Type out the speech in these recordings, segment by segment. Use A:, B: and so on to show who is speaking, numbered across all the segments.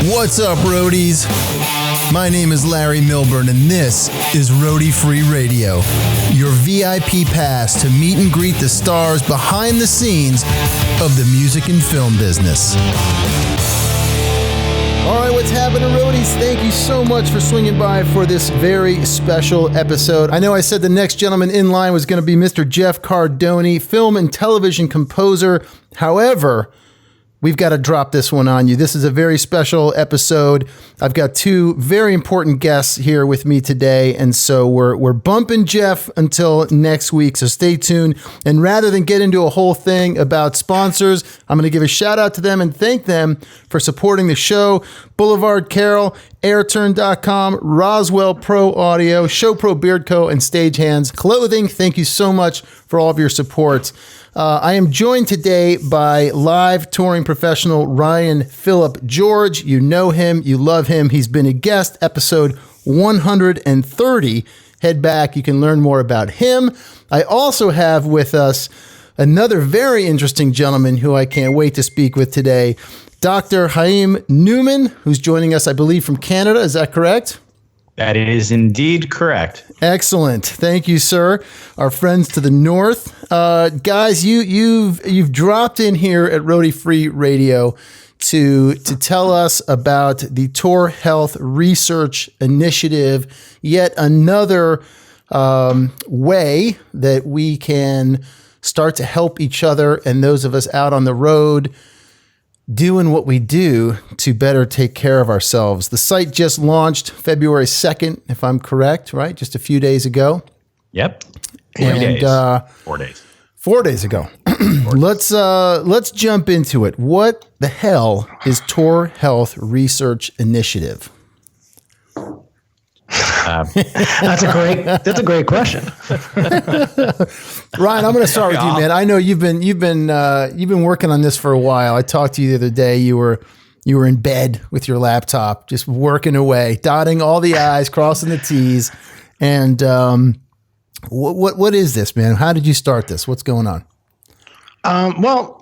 A: What's up, roadies? My name is Larry Milburn, and this is Roadie Free Radio, your VIP pass to meet and greet the stars behind the scenes of the music and film business. All right, what's happening, roadies? Thank you so much for swinging by for this very special episode. I know I said the next gentleman in line was going to be Mr. Jeff Cardoni, film and television composer. However, we've got to drop this one on you. This is a very special episode. I've got two very important guests here with me today, and so we're bumping Jeff until next week, so stay tuned. And rather than get into a whole thing about sponsors, I'm going to give a shout out to them and thank them for supporting the show. Boulevard Carroll, Airturn.com, Roswell Pro Audio, Show Pro Beard Co., and Stagehands Clothing. Thank you so much for all of your support. I am joined today by live touring professional Ryan Phillip George. You know him. You love him. He's been a guest, episode 130. Head back. You can learn more about him. I also have with us another very interesting gentleman who I can't wait to speak with today, Dr. Chayim Newman, who's joining us, I believe, from Canada. Is that correct?
B: That is indeed correct.
A: Excellent. Thank you, sir. Our friends to the north. Guys, you've dropped in here at Roadie Free Radio to tell us about the Tour Health Research Initiative, yet another way that we can start to help each other and those of us out on the road doing what we do to better take care of ourselves. The site just launched February 2nd, if I'm correct, right? Just a few days ago.
B: Yep. 4 days.
A: 4 days ago. Let's jump into it. What the hell is Tour Health Research Initiative?
C: That's a great question.
A: Ryan, I'm going to start with you, man. I know you've been working on this for a while. I talked to you the other day. You were in bed with your laptop, just working away, dotting all the I's, crossing the T's. And what is this, man? How did you start this? What's going on?
C: Well,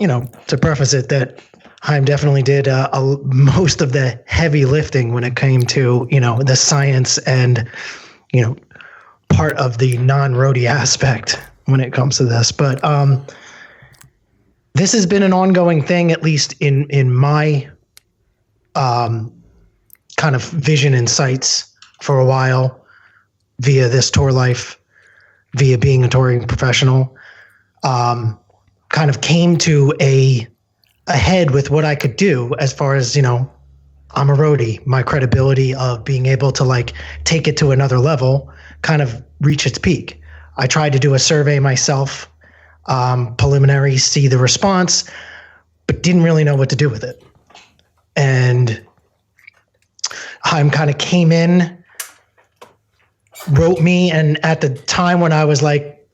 C: to preface it, that Chaim definitely did most of the heavy lifting when it came to, the science and, part of the non-roadie aspect when it comes to this. But this has been an ongoing thing, at least in my kind of vision and sights for a while, via this tour life, via being a touring professional. Kind of came to ahead with what I could do as far as, I'm a roadie, my credibility of being able to take it to another level kind of reach its peak. I tried to do a survey myself, preliminary, see the response, but didn't really know what to do with it. And Chaim kind of came in, wrote me, and at the time when I was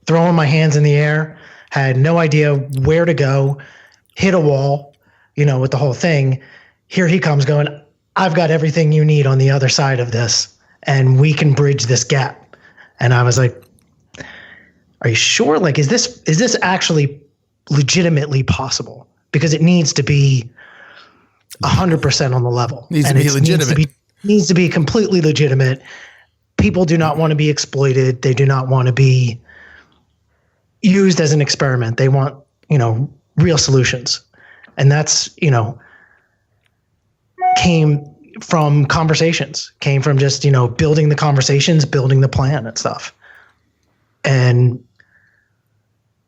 C: throwing my hands in the air, had no idea where to go, hit a wall, with the whole thing. Here he comes going, I've got everything you need on the other side of this, and we can bridge this gap. And I was like, are you sure? Is this actually legitimately possible? Because it needs to be 100% on the level.
A: Needs to be legitimate.
C: Needs to be completely legitimate. People do not want to be exploited. They do not want to be used as an experiment. They want, real solutions. And that's, came from conversations, came from just, building the conversations, building the plan and stuff. And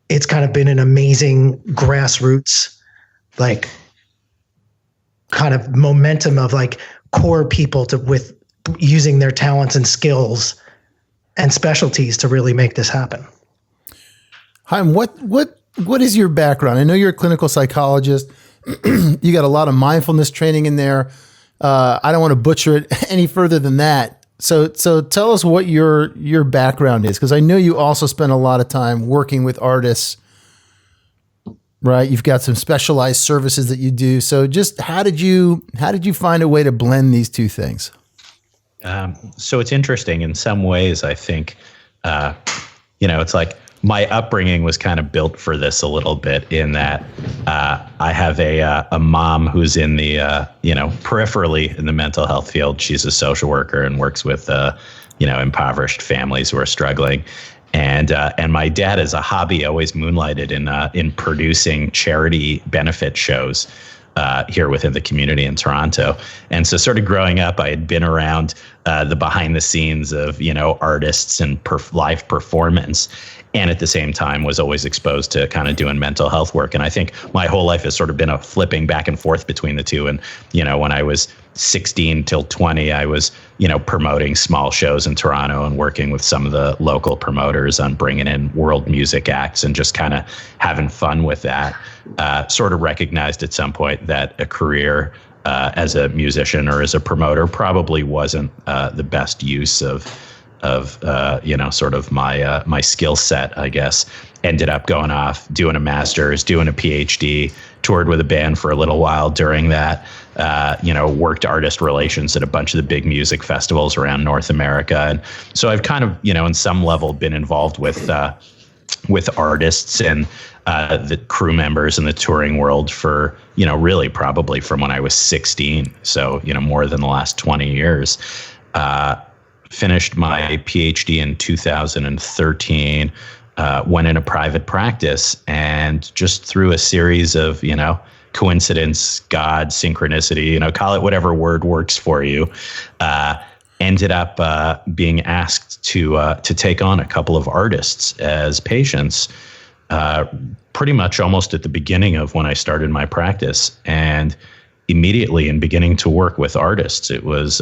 C: it's kind of been an amazing grassroots, kind of momentum of core people with using their talents and skills and specialties to really make this happen.
A: Chaim, what is your background? I know you're a clinical psychologist. You got a lot of mindfulness training in there. I don't want to butcher it any further than that. So tell us what your background is, because I know you also spend a lot of time working with artists, right? You've got some specialized services that you do. So just how did you find a way to blend these two things?
B: So it's interesting in some ways. I think, it's my upbringing was kind of built for this a little bit in that I have a mom who's in the, peripherally in the mental health field. She's a social worker and works with, impoverished families who are struggling. And my dad, as a hobby, always moonlighted in producing charity benefit shows here within the community in Toronto. And so sort of growing up, I had been around the behind the scenes of, artists and live performance. And at the same time was always exposed to kind of doing mental health work. And I think my whole life has sort of been a flipping back and forth between the two. And, when I was 16 till 20, I was, promoting small shows in Toronto and working with some of the local promoters on bringing in world music acts and just kind of having fun with that. Sort of recognized at some point that a career as a musician or as a promoter probably wasn't the best use of sort of my skill set, I guess. Ended up going off, doing a master's, doing a PhD, toured with a band for a little while during that, worked artist relations at a bunch of the big music festivals around North America. And so I've kind of, in some level been involved with artists and the crew members in the touring world for, really probably from when I was 16. So, more than the last 20 years. Finished my PhD in 2013, went in a private practice, and just through a series of, coincidence, God, synchronicity, call it whatever word works for you, ended up being asked to take on a couple of artists as patients, pretty much almost at the beginning of when I started my practice. And immediately in beginning to work with artists, it was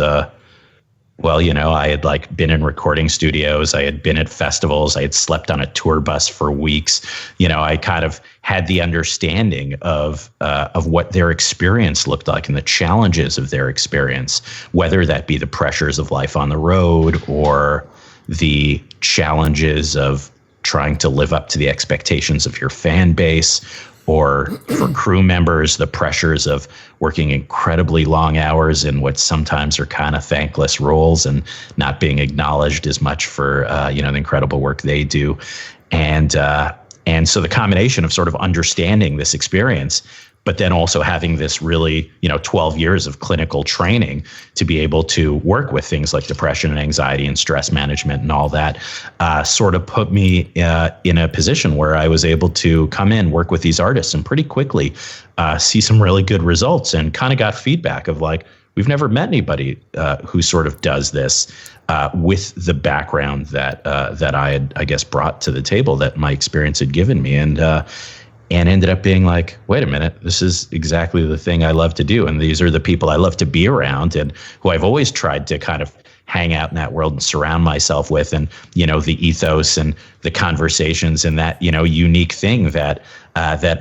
B: I had been in recording studios, I had been at festivals, I had slept on a tour bus for weeks. I kind of had the understanding of what their experience looked like and the challenges of their experience, whether that be the pressures of life on the road or the challenges of trying to live up to the expectations of your fan base, or for crew members, the pressures of working incredibly long hours in what sometimes are kind of thankless roles and not being acknowledged as much for, the incredible work they do. And so the combination of sort of understanding this experience, but then also having this really, 12 years of clinical training to be able to work with things like depression and anxiety and stress management and all that, sort of put me in a position where I was able to come in, work with these artists, and pretty quickly see some really good results, and kind of got feedback of we've never met anybody who sort of does this with the background that I had, I guess, brought to the table, that my experience had given me. And ended up being wait a minute, this is exactly the thing I love to do. And these are the people I love to be around and who I've always tried to kind of hang out in that world and surround myself with. And, the ethos and the conversations and that, unique thing that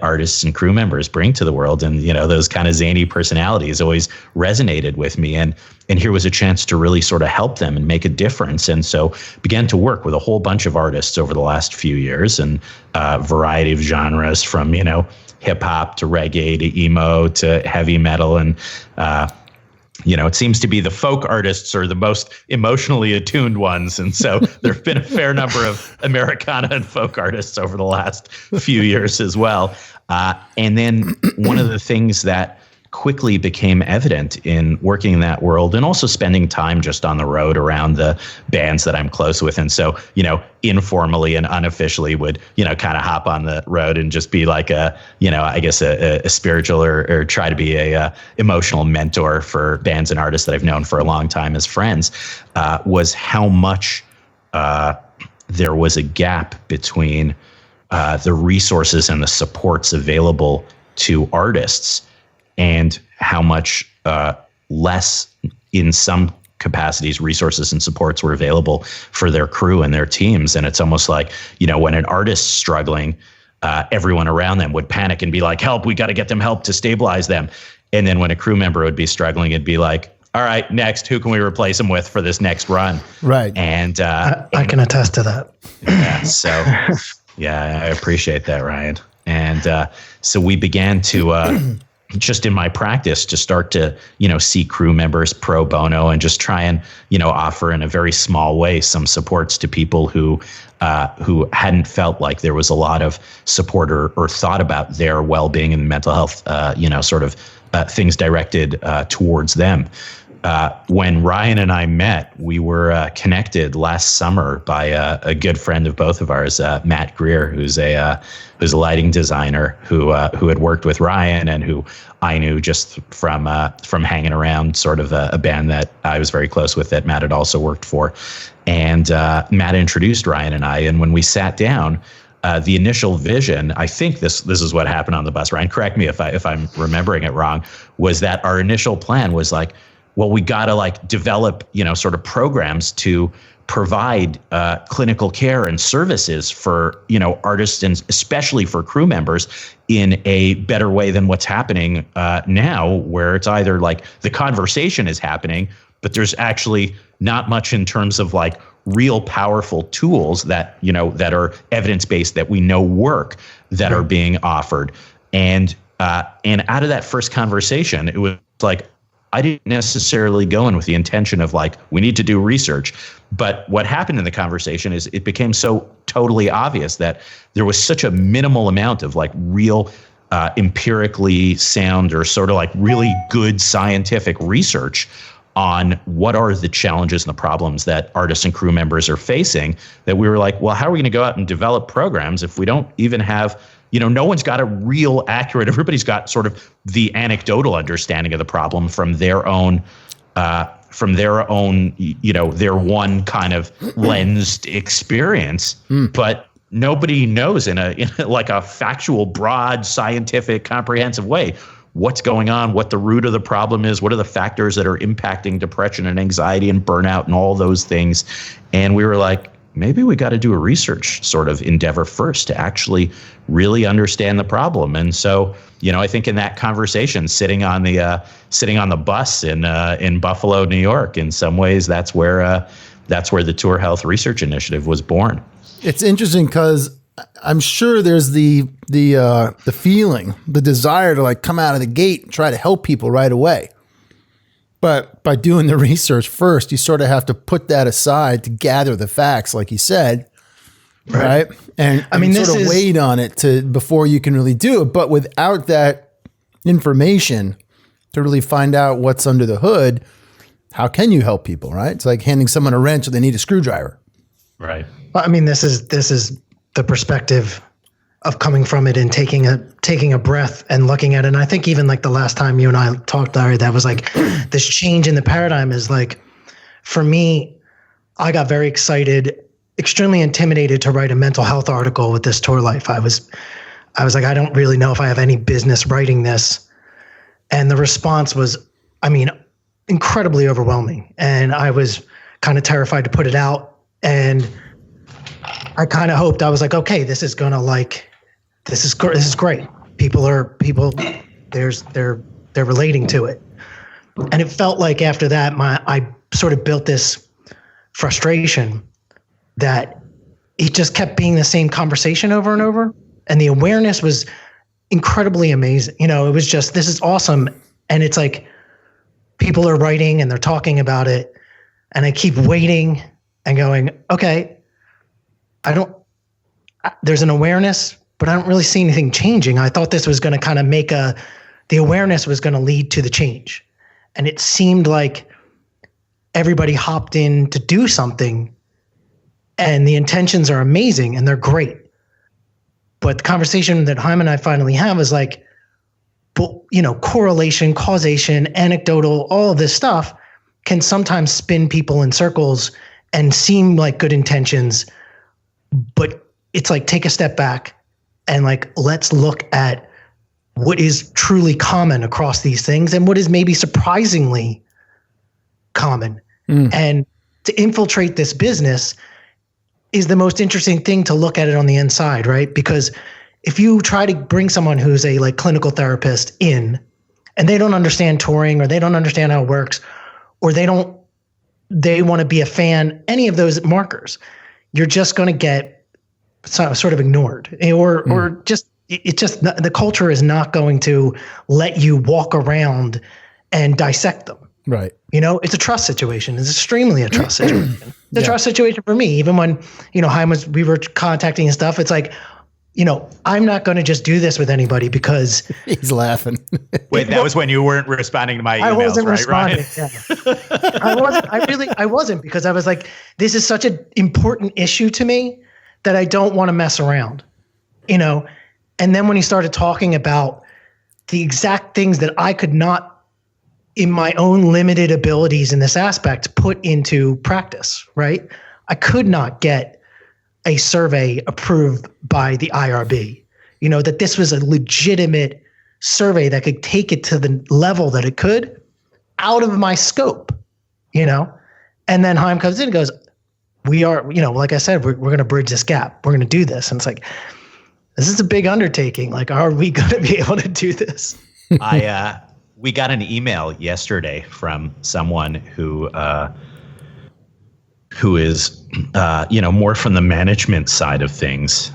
B: artists and crew members bring to the world. And, those kind of zany personalities always resonated with me. And here was a chance to really sort of help them and make a difference. And so began to work with a whole bunch of artists over the last few years, and a variety of genres from, hip hop to reggae to emo to heavy metal. And, it seems to be the folk artists are the most emotionally attuned ones. And so there have been a fair number of Americana and folk artists over the last few years as well. And then one of the things that quickly became evident in working in that world, and also spending time just on the road around the bands that I'm close with. And so, informally and unofficially would, kind of hop on the road and just be a spiritual or try to be a emotional mentor for bands and artists that I've known for a long time as friends, was how much there was a gap between the resources and the supports available to artists, and how much less, in some capacities, resources and supports were available for their crew and their teams. And it's almost like, when an artist's struggling, everyone around them would panic and be like, help, we got to get them help to stabilize them. And then when a crew member would be struggling, it'd be like, all right, next, who can we replace them with for this next run?
A: Right.
C: And I can attest to that.
B: Yeah. So, yeah, I appreciate that, Ryan. And so we began to just in my practice to start to, see crew members pro bono and just try and, offer in a very small way some supports to people who hadn't felt like there was a lot of support or thought about their well-being and mental health, things directed towards them. When Ryan and I met, we were connected last summer by a good friend of both of ours, Matt Greer, who's a lighting designer who had worked with Ryan and who I knew just from hanging around sort of a band that I was very close with that Matt had also worked for. And Matt introduced Ryan and I, and when we sat down, the initial vision, I think this is what happened on the bus, Ryan, correct me if I'm remembering it wrong, was that our initial plan was like, well, we got to develop, sort of programs to provide clinical care and services for, artists and especially for crew members in a better way than what's happening now, where it's either the conversation is happening, but there's actually not much in terms of real powerful tools that, that are evidence-based that we know work that are being offered. And out of that first conversation, it was I didn't necessarily go in with the intention of we need to do research. But what happened in the conversation is it became so totally obvious that there was such a minimal amount of real empirically sound or sort of really good scientific research on what are the challenges and the problems that artists and crew members are facing, that we were well, how are we going to go out and develop programs if we don't even have, no one's got a real accurate, everybody's got sort of the anecdotal understanding of the problem from their own, their one kind of lensed experience, but nobody knows in a factual, broad, scientific, comprehensive way what's going on, what the root of the problem is, what are the factors that are impacting depression and anxiety and burnout and all those things. And we were maybe we got to do a research sort of endeavor first to actually really understand the problem. And so, I think in that conversation, sitting on the bus in Buffalo, New York, in some ways, that's where the Tour Health Research Initiative was born.
A: It's interesting because I'm sure there's the feeling, the desire to come out of the gate and try to help people right away. But by doing the research first, you sort of have to put that aside to gather the facts, like you said, right? And sort of wait on it before you can really do it. But without that information to really find out what's under the hood, how can you help people, right? It's like handing someone a wrench and they need a screwdriver.
B: Right.
C: Well, this is the perspective of coming from it and taking a breath and looking at it. And I think even the last time you and I talked, Larry, that was this change in the paradigm is for me, I got very excited, extremely intimidated to write a mental health article with this tour life. I was I don't really know if I have any business writing this. And the response was, incredibly overwhelming. And I was kind of terrified to put it out. And I kind of hoped, I was okay, this is going to this is great. People they're relating to it. And it felt after that, I sort of built this frustration that it just kept being the same conversation over and over. And the awareness was incredibly amazing. It was just, this is awesome. And it's people are writing and they're talking about it. And I keep waiting and going, okay, there's an awareness, but I don't really see anything changing. I thought this was going to kind of the awareness was going to lead to the change. And it seemed like everybody hopped in to do something and the intentions are amazing and they're great. But the conversation that Chaim and I finally have is correlation, causation, anecdotal, all of this stuff can sometimes spin people in circles and seem like good intentions, but it's take a step back and let's look at what is truly common across these things and what is maybe surprisingly common. And to infiltrate this business is the most interesting thing to look at it on the inside, right? Because if you try to bring someone who's a clinical therapist in and they don't understand touring or they don't understand how it works or they want to be a fan, any of those markers, you're just going to get sort of ignored or just, it's just the culture is not going to let you walk around and dissect them.
A: Right.
C: It's a trust situation. It's extremely a trust situation. It's a trust situation for me. Even when, Chaim we were contacting and stuff, it's like, I'm not going to just do this with anybody because
A: he's laughing.
D: Wait, that was when you weren't responding to my emails,
C: I wasn't
D: right,
C: responding.
D: Ryan?
C: I wasn't because I was like, this is such an important issue to me that I don't want to mess around, And then when he started talking about the exact things that I could not, in my own limited abilities in this aspect, put into practice, right? I could not get a survey approved by the IRB, that this was a legitimate survey that could take it to the level that it could out of my scope, And then Chaim comes in and goes, we are, like I said, we're going to bridge this gap. We're going to do this. And it's like, this is a big undertaking. Like, are we going to be able to do this?
B: We got an email yesterday from someone who is, more from the management side of things,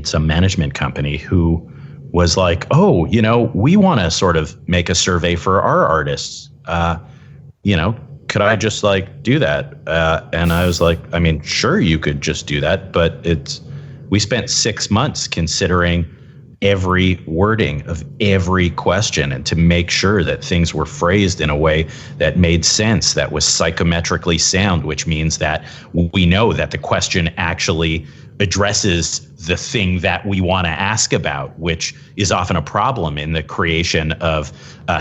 B: some management company who was like, oh, we want to sort of make a survey for our artists. Could I just do that? And I was like, I mean, sure, you could just do that, but we spent 6 months considering every wording of every question and to make sure that things were phrased in a way that made sense, that was psychometrically sound, which means that we know that the question actually addresses the thing that we want to ask about, which is often a problem in the creation of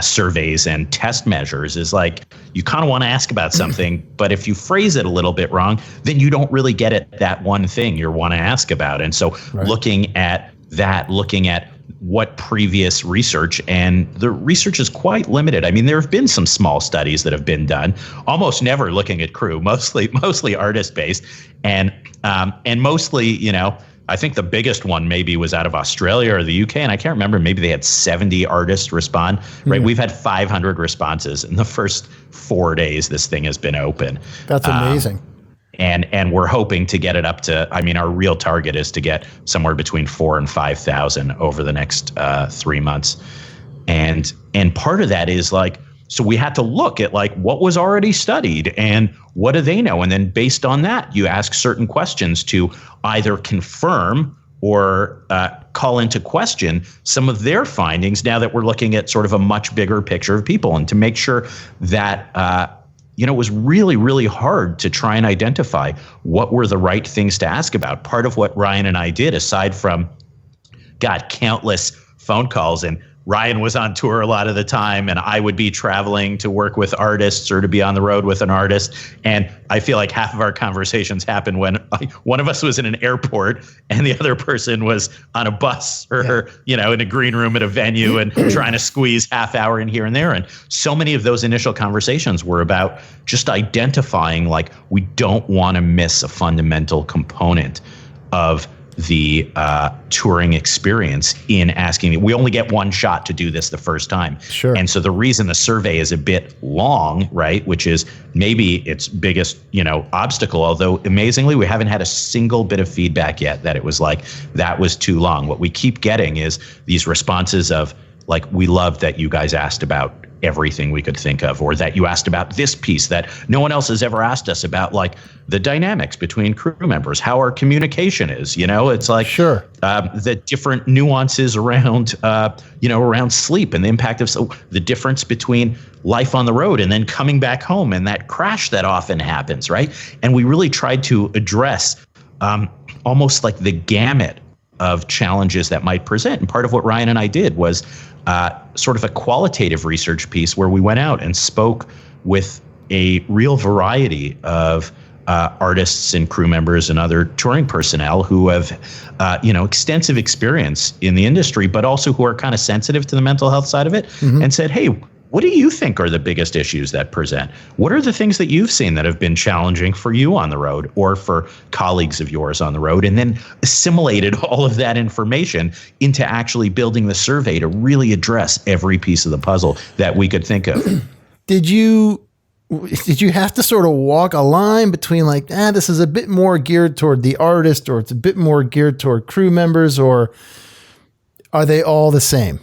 B: surveys and test measures, is like you kind of want to ask about something, but if you phrase it a little bit wrong, then you don't really get at that one thing you want to ask about. And so looking at what previous research, and the research is quite limited. I mean, there have been some small studies that have been done, almost never looking at crew, mostly artist based, and mostly, I think the biggest one maybe was out of Australia or the UK, and I can't remember. Maybe they had 70 artists respond. Right, we've had 500 responses in the first 4 days this thing has been open.
A: That's amazing.
B: And we're hoping to get it up to, our real target is to get somewhere between 4,000 and 5,000 over the next 3 months. And part of that is so we had to look at what was already studied and what do they know? And then based on that, you ask certain questions to either confirm or call into question some of their findings now that we're looking at sort of a much bigger picture of people, and to make sure that it was really, really hard to try and identify what were the right things to ask about. Part of what Ryan and I did, aside from, countless phone calls, and Ryan was on tour a lot of the time, and I would be traveling to work with artists or to be on the road with an artist. And I feel like half of our conversations happened when one of us was in an airport and the other person was on a bus or, in a green room at a venue and trying to squeeze half hour in here and there. And so many of those initial conversations were about just identifying, we don't want to miss a fundamental component of the touring experience in asking. We only get one shot to do this the first time.
A: Sure.
B: And so the reason the survey is a bit long, right, which is maybe its biggest, obstacle, although amazingly, we haven't had a single bit of feedback yet that it was that was too long. What we keep getting is these responses of we love that you guys asked about everything we could think of, or that you asked about this piece that no one else has ever asked us about, the dynamics between crew members, how our communication is, it's
A: sure.
B: The different nuances around, around sleep and the impact of the difference between life on the road and then coming back home and that crash that often happens. Right. And we really tried to address almost the gamut of challenges that might present. And part of what Ryan and I did was sort of a qualitative research piece where we went out and spoke with a real variety of artists and crew members and other touring personnel who have, extensive experience in the industry, but also who are kind of sensitive to the mental health side of it, and said, hey, what do you think are the biggest issues that present? What are the things that you've seen that have been challenging for you on the road or for colleagues of yours on the road? And then assimilated all of that information into actually building the survey to really address every piece of the puzzle that we could think of.
A: Did you have to sort of walk a line between this is a bit more geared toward the artist, or it's a bit more geared toward crew members, or are they all the same?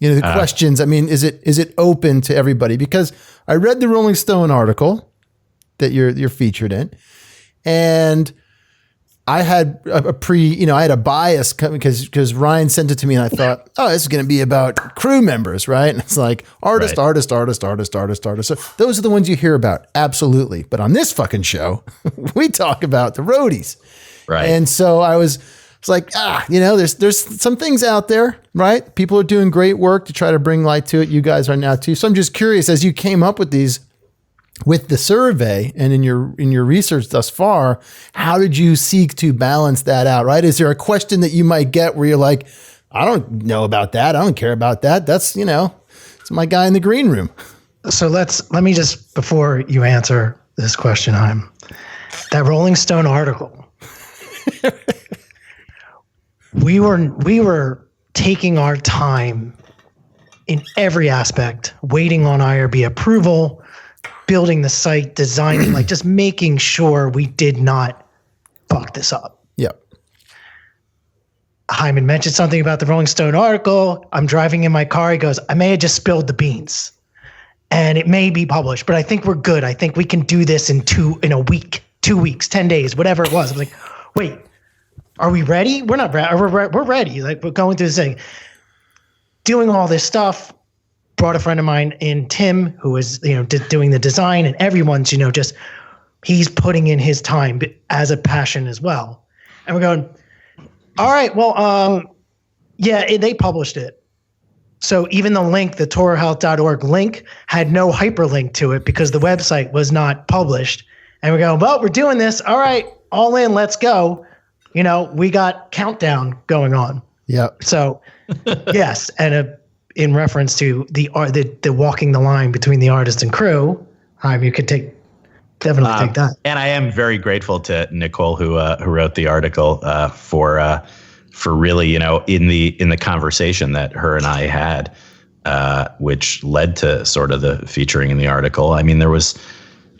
A: You know, the questions, I mean, is it open to everybody? Because I read the Rolling Stone article that you're featured in, and I had I had a bias because Ryan sent it to me, and I thought, oh, this is going to be about crew members, right? And it's like artist. So those are the ones you hear about. Absolutely. But on this fucking show, we talk about the roadies.
B: Right.
A: And so it's like, there's some things out there, right? People are doing great work to try to bring light to it. You guys are now too. So I'm just curious, as you came up with these, with the survey and in your research thus far, how did you seek to balance that out, right? Is there a question that you might get where you're like, I don't know about that. I don't care about that. That's, it's my guy in the green room.
C: So let me just, before you answer this question, that Rolling Stone article, we were taking our time in every aspect, waiting on IRB approval, building the site, designing, like just making sure we did not fuck this up.
A: Yep.
C: Hyman mentioned something about the Rolling Stone article. I'm driving in my car. He goes, I may have just spilled the beans and it may be published, but I think we're good. I think we can do this in a week, 2 weeks, 10 days, whatever it was. I was like, wait, are we ready? We're not ready. We're ready. Like, we're going through this thing, doing all this stuff. Brought a friend of mine in, Tim, who was, doing the design, and everyone's, just, he's putting in his time as a passion as well. And we're going, all right, well, they published it. So even the link, the TorahHealth.org link, had no hyperlink to it because the website was not published. And we're going, well, we're doing this. All right, all in, let's go. We got countdown going on.
A: Yeah.
C: So yes, and in reference to the walking the line between the artist and crew, you could definitely take that.
B: And I am very grateful to Nicole who wrote the article for really, in the conversation that her and I had, which led to sort of the featuring in the article. I mean, there was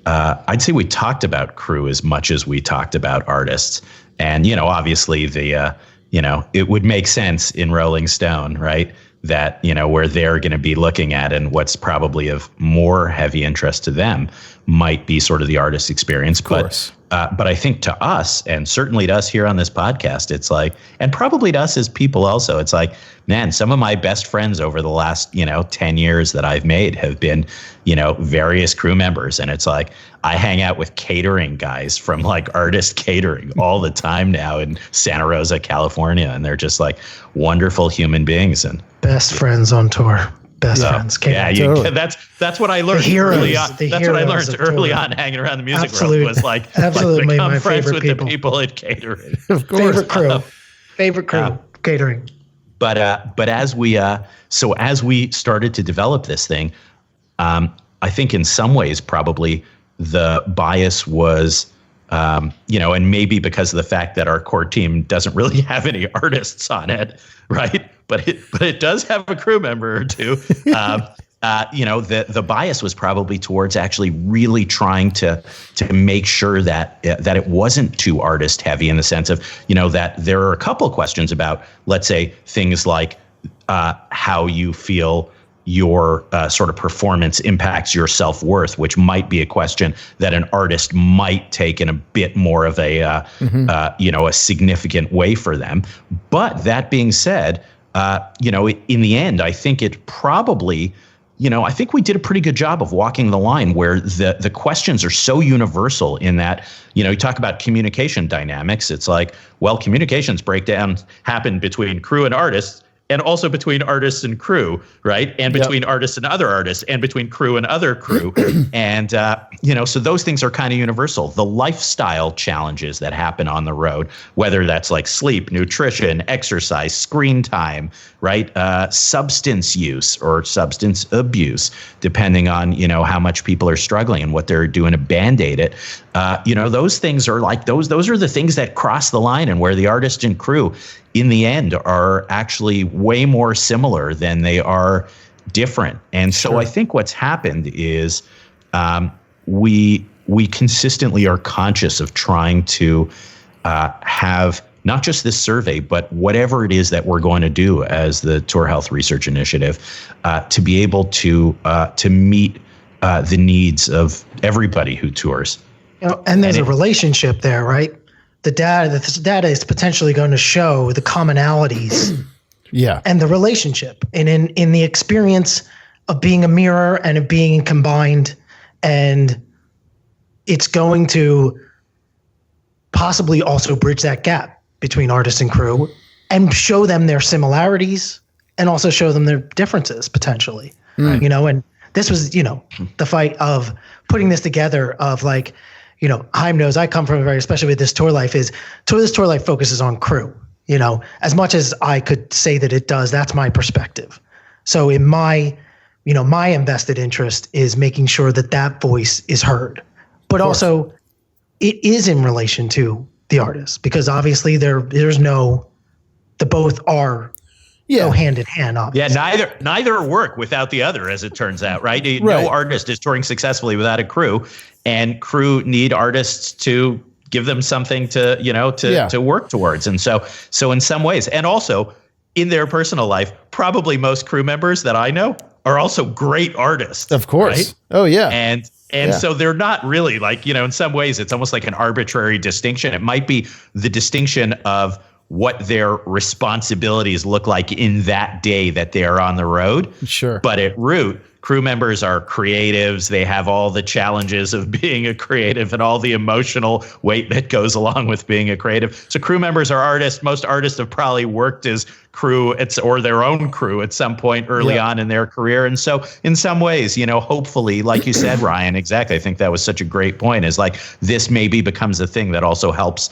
B: I'd say we talked about crew as much as we talked about artists, and obviously it would make sense in Rolling Stone, right? That, where they're going to be looking at, and what's probably of more heavy interest to them might be sort of the artist experience. But I think to us, and certainly to us here on this podcast, it's like, and probably to us as people also, it's like, man, some of my best friends over the last, 10 years that I've made have been, various crew members. And it's like, I hang out with catering guys from like Artist Catering all the time now in Santa Rosa, California. And they're just like wonderful human beings. And
C: best friends on tour. Best friends.
B: Totally. That's what I learned early on. That's what I learned early on hanging around the music world was like,
C: absolutely
B: become
C: my
B: friends
C: favorite
B: with the people at catering.
A: Of course.
C: Favorite crew, catering.
B: But as we started to develop this thing, I think in some ways probably the bias was, and maybe because of the fact that our core team doesn't really have any artists on it, right? But it does have a crew member or two. The bias was probably towards actually really trying to make sure that it wasn't too artist heavy, in the sense of, that there are a couple of questions about, let's say, things like how you feel your sort of performance impacts your self-worth, which might be a question that an artist might take in a bit more of a significant way for them. But that being said, in the end, I think it probably, I think we did a pretty good job of walking the line where the questions are so universal in that, you talk about communication dynamics. It's like, well, communications breakdowns happen between crew and artists, and also between artists and crew, right? And between artists and other artists, and between crew and other crew. And, so those things are kind of universal. The lifestyle challenges that happen on the road, whether that's like sleep, nutrition, exercise, screen time, right? Substance use or substance abuse, depending on, how much people are struggling and what they're doing to Band-Aid it. Those things are like, those are the things that cross the line, and where the artist and crew in the end are actually way more similar than they are different. And so I think what's happened is we consistently are conscious of trying to have not just this survey, but whatever it is that we're going to do as the Tour Health Research Initiative, to be able to meet the needs of everybody who tours.
C: And there's a relationship there, right? The data is potentially going to show the commonalities, and the relationship, and in the experience of being a mirror and of being combined, and it's going to possibly also bridge that gap between artist and crew, and show them their similarities, and also show them their differences potentially. And this was the fight of putting this together of like. Chaim knows I come from especially with this tour life this tour life focuses on crew, as much as I could say that it does, that's my perspective. So in my invested interest is making sure that voice is heard, but also it is in relation to the artist, because obviously there's the both are go hand in hand, obviously.
B: Yeah, neither work without the other, as it turns out, right? No artist is touring successfully without a crew, and crew need artists to give them something to work towards. And so in some ways, and also in their personal life, probably most crew members that I know are also great artists.
A: Of course. Right? Oh yeah.
B: And so they're not really like, in some ways it's almost like an arbitrary distinction. It might be the distinction of what their responsibilities look like in that day that they are on the road.
A: Sure.
B: But at root, crew members are creatives. They have all the challenges of being a creative and all the emotional weight that goes along with being a creative. So crew members are artists. Most artists have probably worked as crew or their own crew at some point early on in their career. And so in some ways, hopefully, like you said, Ryan, exactly. I think that was such a great point, is like this maybe becomes a thing that also helps,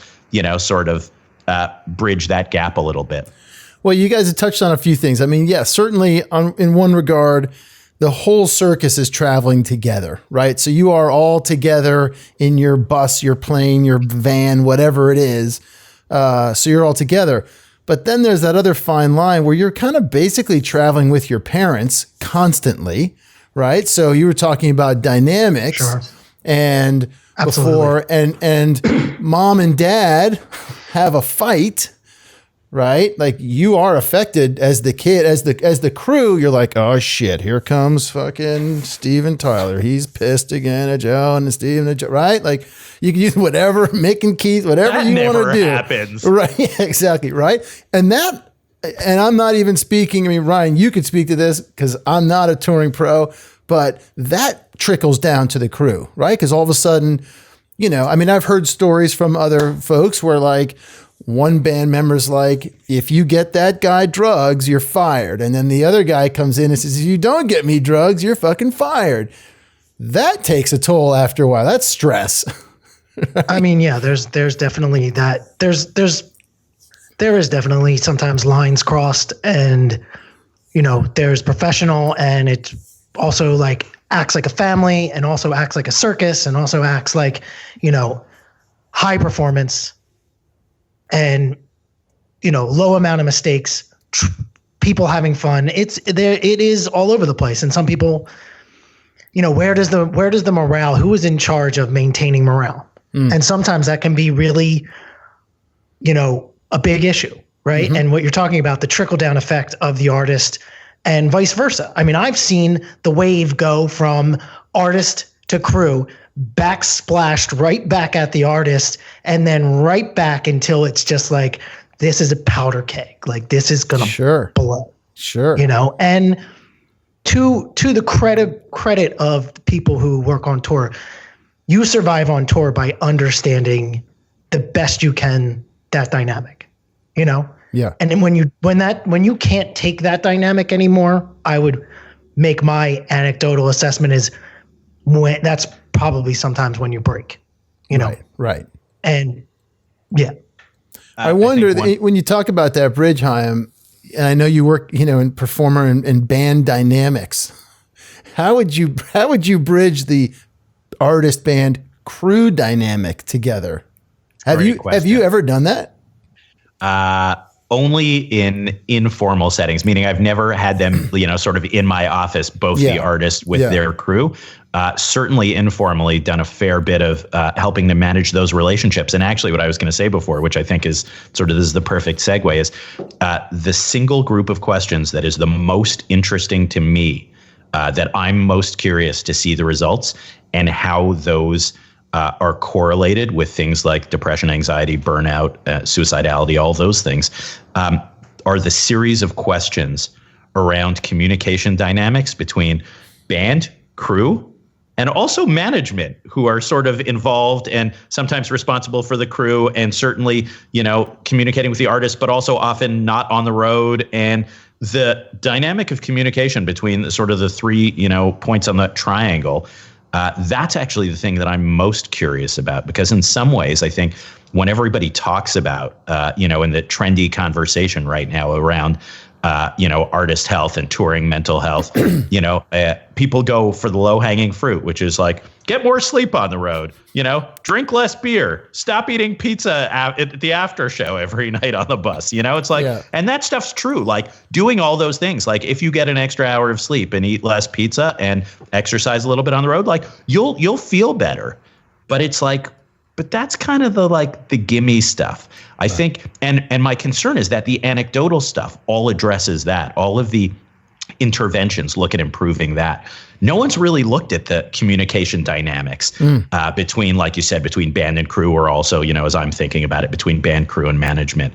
B: sort of bridge that gap a little bit.
A: Well, you guys have touched on a few things. I mean, certainly in one regard, the whole circus is traveling together, right? So you are all together in your bus, your plane, your van, whatever it is. So you're all together. But then there's that other fine line where you're kind of basically traveling with your parents constantly, right? So you were talking about dynamics and before, and mom and dad have a fight, right? Like you are affected as the kid, as the crew. You're like, oh shit, here comes fucking Steve and Tyler. He's pissed again at Joe and Steve and Joe, right? Like you can use whatever, Mick and Keith, whatever that you want to do.
B: Happens.
A: Right, exactly, right? And I'm not even speaking, I mean, Ryan, you could speak to this because I'm not a touring pro, but that trickles down to the crew, right? Because all of a sudden, I've heard stories from other folks where like one band member's like, if you get that guy drugs, you're fired. And then the other guy comes in and says, if you don't get me drugs, you're fucking fired. That takes a toll after a while. That's stress.
C: Right? I mean, there's definitely that. There is definitely sometimes lines crossed, and, there's professional, and it also like acts like a family, and also acts like a circus, and also acts like, high performance and, low amount of mistakes, people having fun. It is all over the place. And some people, where does the morale, who is in charge of maintaining morale? And sometimes that can be really, a big issue, right? Mm-hmm. And what you're talking about, the trickle down effect of the artist and vice versa. I mean, I've seen the wave go from artist to crew, backsplashed right back at the artist, and then right back until it's just like, this is a powder keg. Like this is going to blow.
A: Sure.
C: And to the credit of the people who work on tour, you survive on tour by understanding the best you can that dynamic, Yeah. And then when you can't take that dynamic anymore, I would make my anecdotal assessment is when that's probably sometimes when you break,
A: Right.
C: And yeah.
A: I wonder when you talk about that bridge, Chaim, and I know you work, in performer and band dynamics, how would you bridge the artist band crew dynamic together? Have you ever done that?
B: only in informal settings, meaning I've never had them, sort of in my office, both the artist with their crew. Certainly informally done a fair bit of helping to manage those relationships. And actually what I was going to say before, which I think is this is the perfect segue, is the single group of questions that is the most interesting to me, that I'm most curious to see the results and how those are correlated with things like depression, anxiety, burnout, suicidality, all those things, are the series of questions around communication dynamics between band, crew, and also management, who are sort of involved and sometimes responsible for the crew, and certainly, communicating with the artist, but also often not on the road. And the dynamic of communication between the three, points on that triangle, that's actually the thing that I'm most curious about, because in some ways, I think when everybody talks about, in the trendy conversation right now around, artist health and touring mental health, people go for the low hanging fruit, which is like, get more sleep on the road, drink less beer, stop eating pizza at the after show every night on the bus. It's like, and that stuff's true. Like doing all those things, like if you get an extra hour of sleep and eat less pizza and exercise a little bit on the road, like you'll feel better. But it's like, but that's kind of the gimme stuff. I think, and my concern is that the anecdotal stuff all addresses that. All of the interventions look at improving that. No one's really looked at the communication dynamics between, like you said, between band and crew, or also, as I'm thinking about it, between band, crew, and management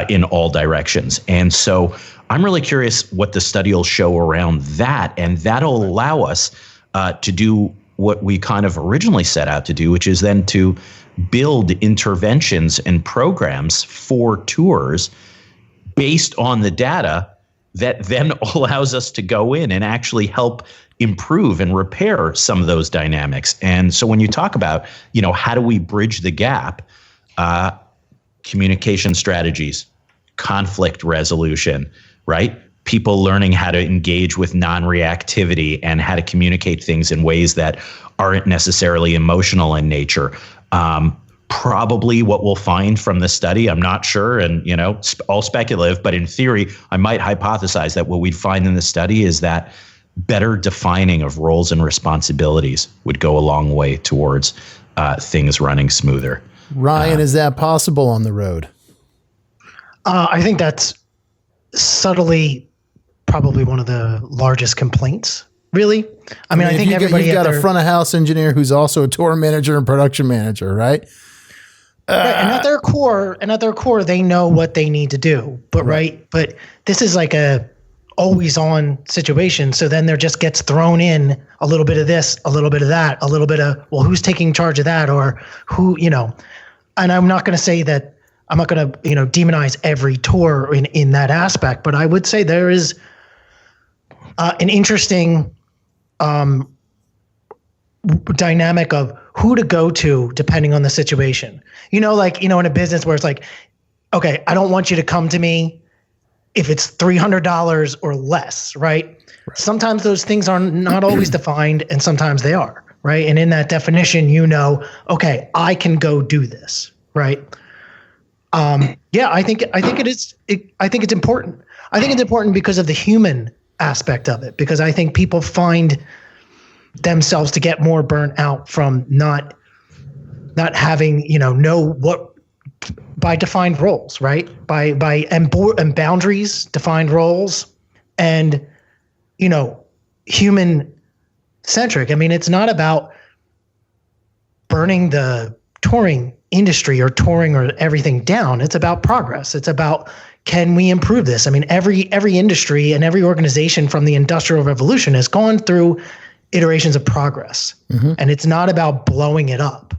B: in all directions. And so I'm really curious what the study will show around that, and that'll allow us to do what we kind of originally set out to do, which is then to build interventions and programs for tours based on the data that then allows us to go in and actually help improve and repair some of those dynamics. And so when you talk about, how do we bridge the gap, communication strategies, conflict resolution, right? People learning how to engage with non-reactivity and how to communicate things in ways that aren't necessarily emotional in nature. Probably what we'll find from the study, I'm not sure, and all speculative, but in theory, I might hypothesize that what we'd find in the study is that better defining of roles and responsibilities would go a long way towards things running smoother.
A: Ryan, is that possible on the road?
C: I think that's subtly probably one of the largest complaints. Really? I mean, I think everybody
A: you've got a front of house engineer who's also a tour manager and production manager, right?
C: Right, and at their core, they know what they need to do. But but this is like a always on situation. So then there just gets thrown in a little bit of this, a little bit of that, a little bit of, well, who's taking charge of that, or who, and I'm not going to say that I'm not going to, demonize every tour in that aspect, but I would say there is an interesting dynamic of who to go to depending on the situation. In a business where it's like, okay, I don't want you to come to me if it's $300 or less, right? Sometimes those things are not always defined, and sometimes they are, right? And in that definition, okay, I can go do this, right? I think it is. I think it's important. I think it's important because of the human aspect of it, because I think people find themselves to get more burnt out from not having, know what, by defined roles, right? And boundaries, defined roles, and, human centric. I mean, it's not about burning the touring industry or touring or everything down. It's about progress. It's about, can we improve this? I mean, every industry and every organization from the Industrial Revolution has gone through iterations of progress. Mm-hmm. And it's not about blowing it up.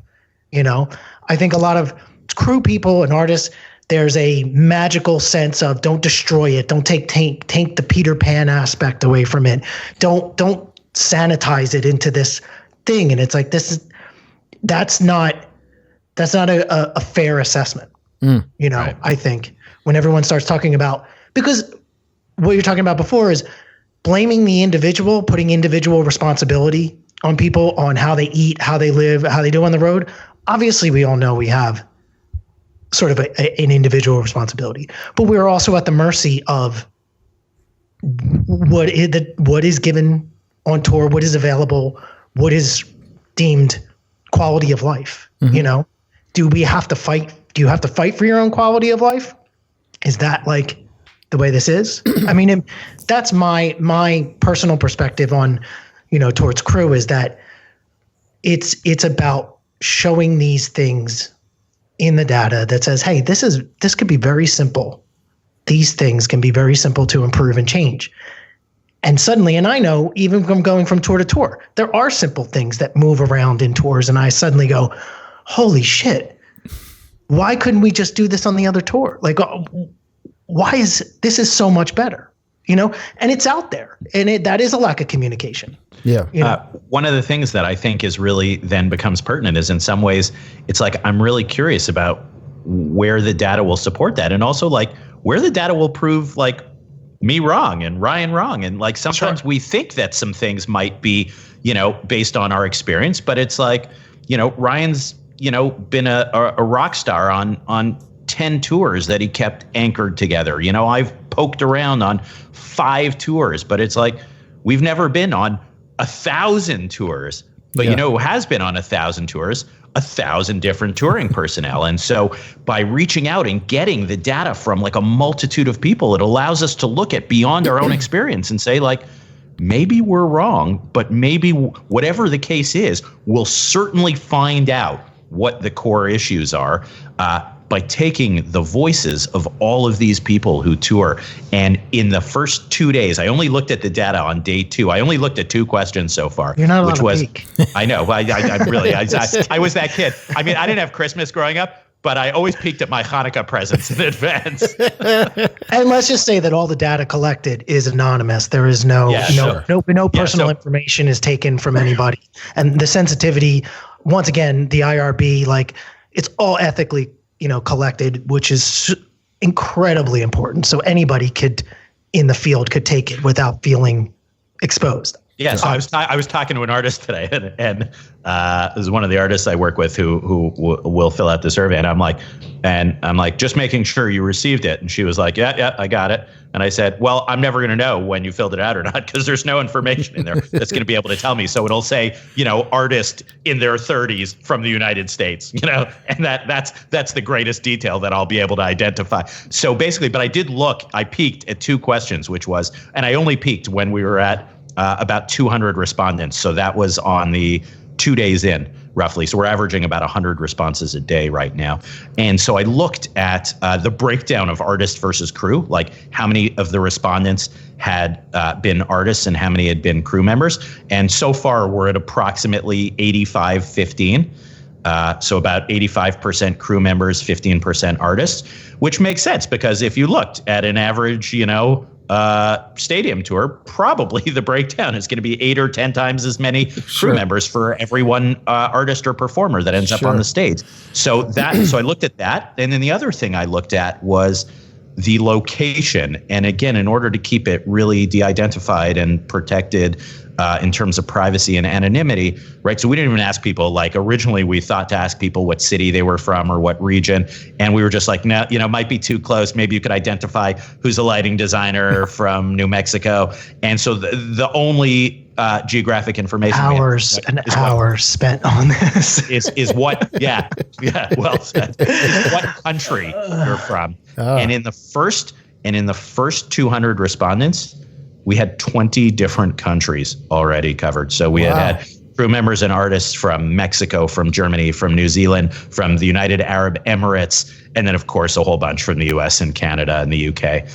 C: I think a lot of crew people and artists, there's a magical sense of don't destroy it. Don't take the Peter Pan aspect away from it. Don't sanitize it into this thing. And it's like, that's not a fair assessment. Right. I think when everyone starts talking about, because what you're talking about before is blaming the individual, putting individual responsibility on people, on how they eat, how they live, how they do on the road. Obviously, we all know we have sort of an individual responsibility. But we're also at the mercy of what is given on tour, what is available, what is deemed quality of life. You know, do we have to fight? Do you have to fight for your own quality of life? Is that like the way this is? I mean, that's my personal perspective on, you know, towards crew, is that it's about showing these things in the data that says, hey, this could be very simple. These things can be very simple to improve and change. And suddenly, and I know even from going from tour to tour, there are simple things that move around in tours, and I suddenly go, holy shit, why couldn't we just do this on the other tour? Like, why is this so much better? You know, and it's out there, and that is a lack of communication.
A: Yeah.
C: You know?
B: One of the things that I think is really then becomes pertinent is, in some ways, it's like, I'm really curious about where the data will support that, and also like where the data will prove like me wrong and Ryan wrong. And like sometimes we think that some things might be, you know, based on our experience, but it's like, you know, Ryan's, you know, been a rock star on 10 tours that he kept anchored together. You know, I've poked around on 5 tours, but it's like, we've never been on 1,000 tours. But you know who has been on 1,000 tours? 1,000 different touring personnel. And so by reaching out and getting the data from like a multitude of people, it allows us to look at beyond our own experience and say, like, maybe we're wrong, but maybe whatever the case is, we'll certainly find out what the core issues are by taking the voices of all of these people who tour. And in the first 2 days, I only looked at the data on day 2. I only looked at 2 questions so far.
C: You're not allowed to peek.
B: I know. I really, I was that kid. I mean, I didn't have Christmas growing up, but I always peeked at my Hanukkah presents in advance.
C: And let's just say that all the data collected is anonymous. There is no personal information is taken from anybody. And the sensitivity, once again, the IRB, like, it's all ethically, you know, collected, which is incredibly important. So anybody in the field could take it without feeling exposed.
B: Yeah, so I was talking to an artist today, and this is one of the artists I work with who will fill out the survey, and I'm like, just making sure you received it. And she was like, yeah, I got it. And I said, well, I'm never going to know when you filled it out or not, because there's no information in there that's going to be able to tell me. So it'll say, you know, artist in their 30s from the United States, you know, and that's the greatest detail that I'll be able to identify. So basically, but I peeked at 2 questions, which was, and I only peeked when we were at about 200 respondents. So that was on the 2 days in, roughly. So we're averaging about 100 responses a day right now. And so I looked at the breakdown of artist versus crew, like how many of the respondents had been artists and how many had been crew members. And so far we're at approximately 85-15. So about 85% crew members, 15% artists, which makes sense because if you looked at an average, you know, stadium tour, probably the breakdown is going to be 8 or 10 times as many crew members for every one artist or performer that ends up on the stage. So I looked at that. And then the other thing I looked at was the location. And again, in order to keep it really de-identified and protected in terms of privacy and anonymity, right? So we didn't even ask people, like originally we thought to ask people what city they were from or what region. And we were just like, no, you know, might be too close. Maybe you could identify who's a lighting designer from New Mexico. And so the only geographic information
C: hours spent on this
B: is what, well said, is what country you're from. And in the first 200 respondents, we had 20 different countries already covered. So we had crew members and artists from Mexico, from Germany, from New Zealand, from the United Arab Emirates, and then of course a whole bunch from the US and Canada and the UK.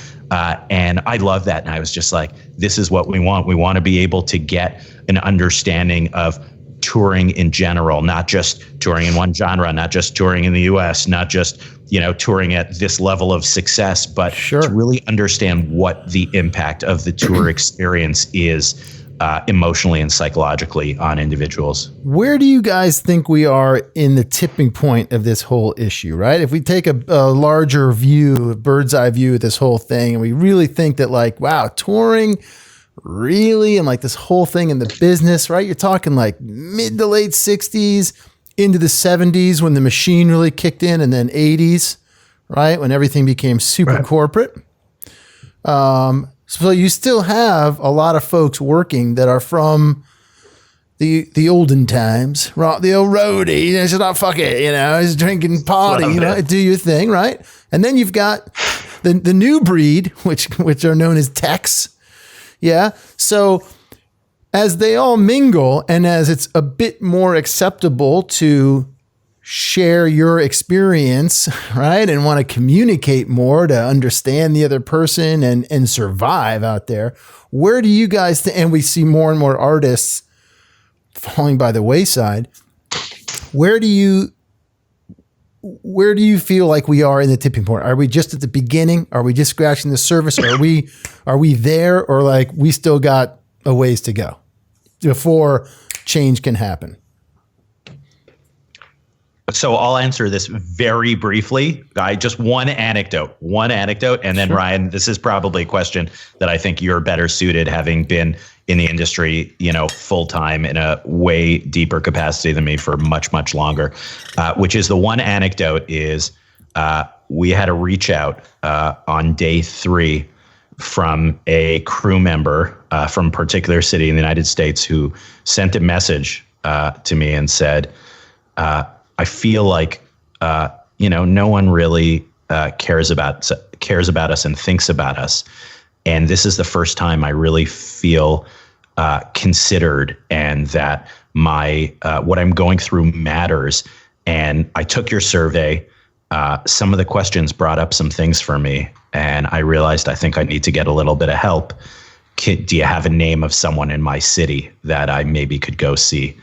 B: And I love that. And I was just like, this is what we want. We want to be able to get an understanding of touring in general, not just touring in one genre, not just touring in the US, not just, you know, touring at this level of success, but to really understand what the impact of the tour experience is emotionally and psychologically on individuals.
A: Where do you guys think we are in the tipping point of this whole issue, right? If we take a larger view, a bird's eye view of this whole thing, and we really think that like, wow, touring really, and like this whole thing in the business, right? You're talking like mid to late 60s into the 70s when the machine really kicked in, and then 80s. right? When everything became super
C: Right.
A: corporate. So you still have a lot of folks working that are from the olden times, right? The old roadie, just not fuck it, he's drinking party, do your thing, right? And then you've got the new breed, which are known as techs. Yeah. So as they all mingle and as it's a bit more acceptable to share your experience, right? And want to communicate more to understand the other person and survive out there. Where do you guys and we see more and more artists falling by the wayside. Where do you feel like we are in the tipping point? Are we just at the beginning? Are we just scratching the surface? Are we there, or like we still got a ways to go before change can happen?
B: So I'll answer this very briefly. Just one anecdote, and then Ryan, this is probably a question that I think you're better suited, having been in the industry, full time in a way deeper capacity than me for much, much longer. Which is the one anecdote is we had a reach out on day 3 from a crew member from a particular city in the United States who sent a message to me and said, I feel like, no one really cares about us and thinks about us. And this is the first time I really feel considered, and that my what I'm going through matters. And I took your survey. Some of the questions brought up some things for me, and I realized I think I need to get a little bit of help. Do you have a name of someone in my city that I maybe could go see?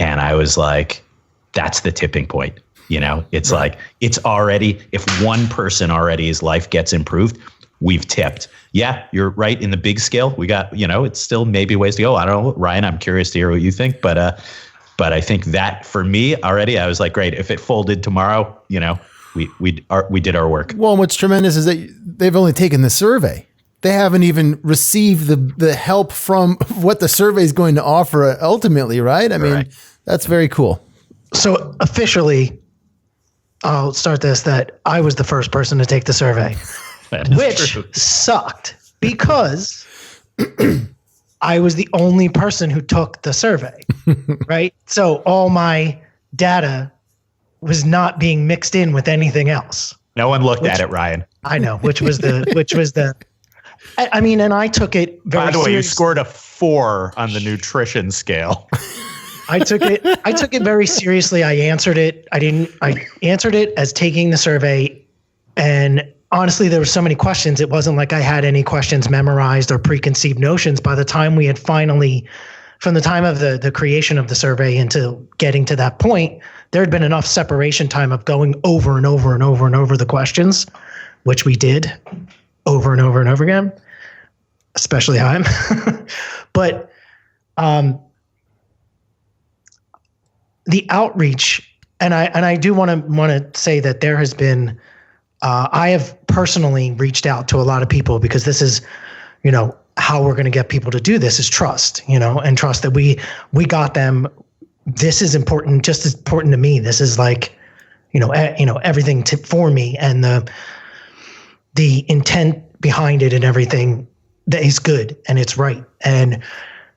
B: And I was like, that's the tipping point. It's right. Like, it's already, if one person already, his life gets improved, we've tipped. Yeah, you're right. In the big scale, we got, it's still maybe ways to go. I don't know, Ryan, I'm curious to hear what you think, but I think that for me already, I was like, great. If it folded tomorrow, we did our work.
A: Well, what's tremendous is that they've only taken the survey. They haven't even received the help from what the survey is going to offer ultimately, right? I mean, That's very cool.
C: So officially, I'll start this, that I was the first person to take the survey, which sucked because I was the only person who took the survey, right? So all my data was not being mixed in with anything else.
D: No one looked at it, Ryan.
C: I know, which was the, I mean, and I took it very seriously.
D: By the way, you scored a 4 on the nutrition scale.
C: I took it very seriously. I answered it. I answered it as taking the survey. And honestly, there were so many questions. It wasn't like I had any questions memorized or preconceived notions. By the time we had finally, from the time of the creation of the survey until getting to that point, there had been enough separation time of going over and over and over and over the questions, which we did over and over and over again, especially I'm. But, the outreach, and I do want to say that there has been, I have personally reached out to a lot of people, because this is, how we're going to get people to do this is trust, and trust that we got them. This is important, just as important to me. This is like, everything for me, and the intent behind it and everything that is good and it's right. And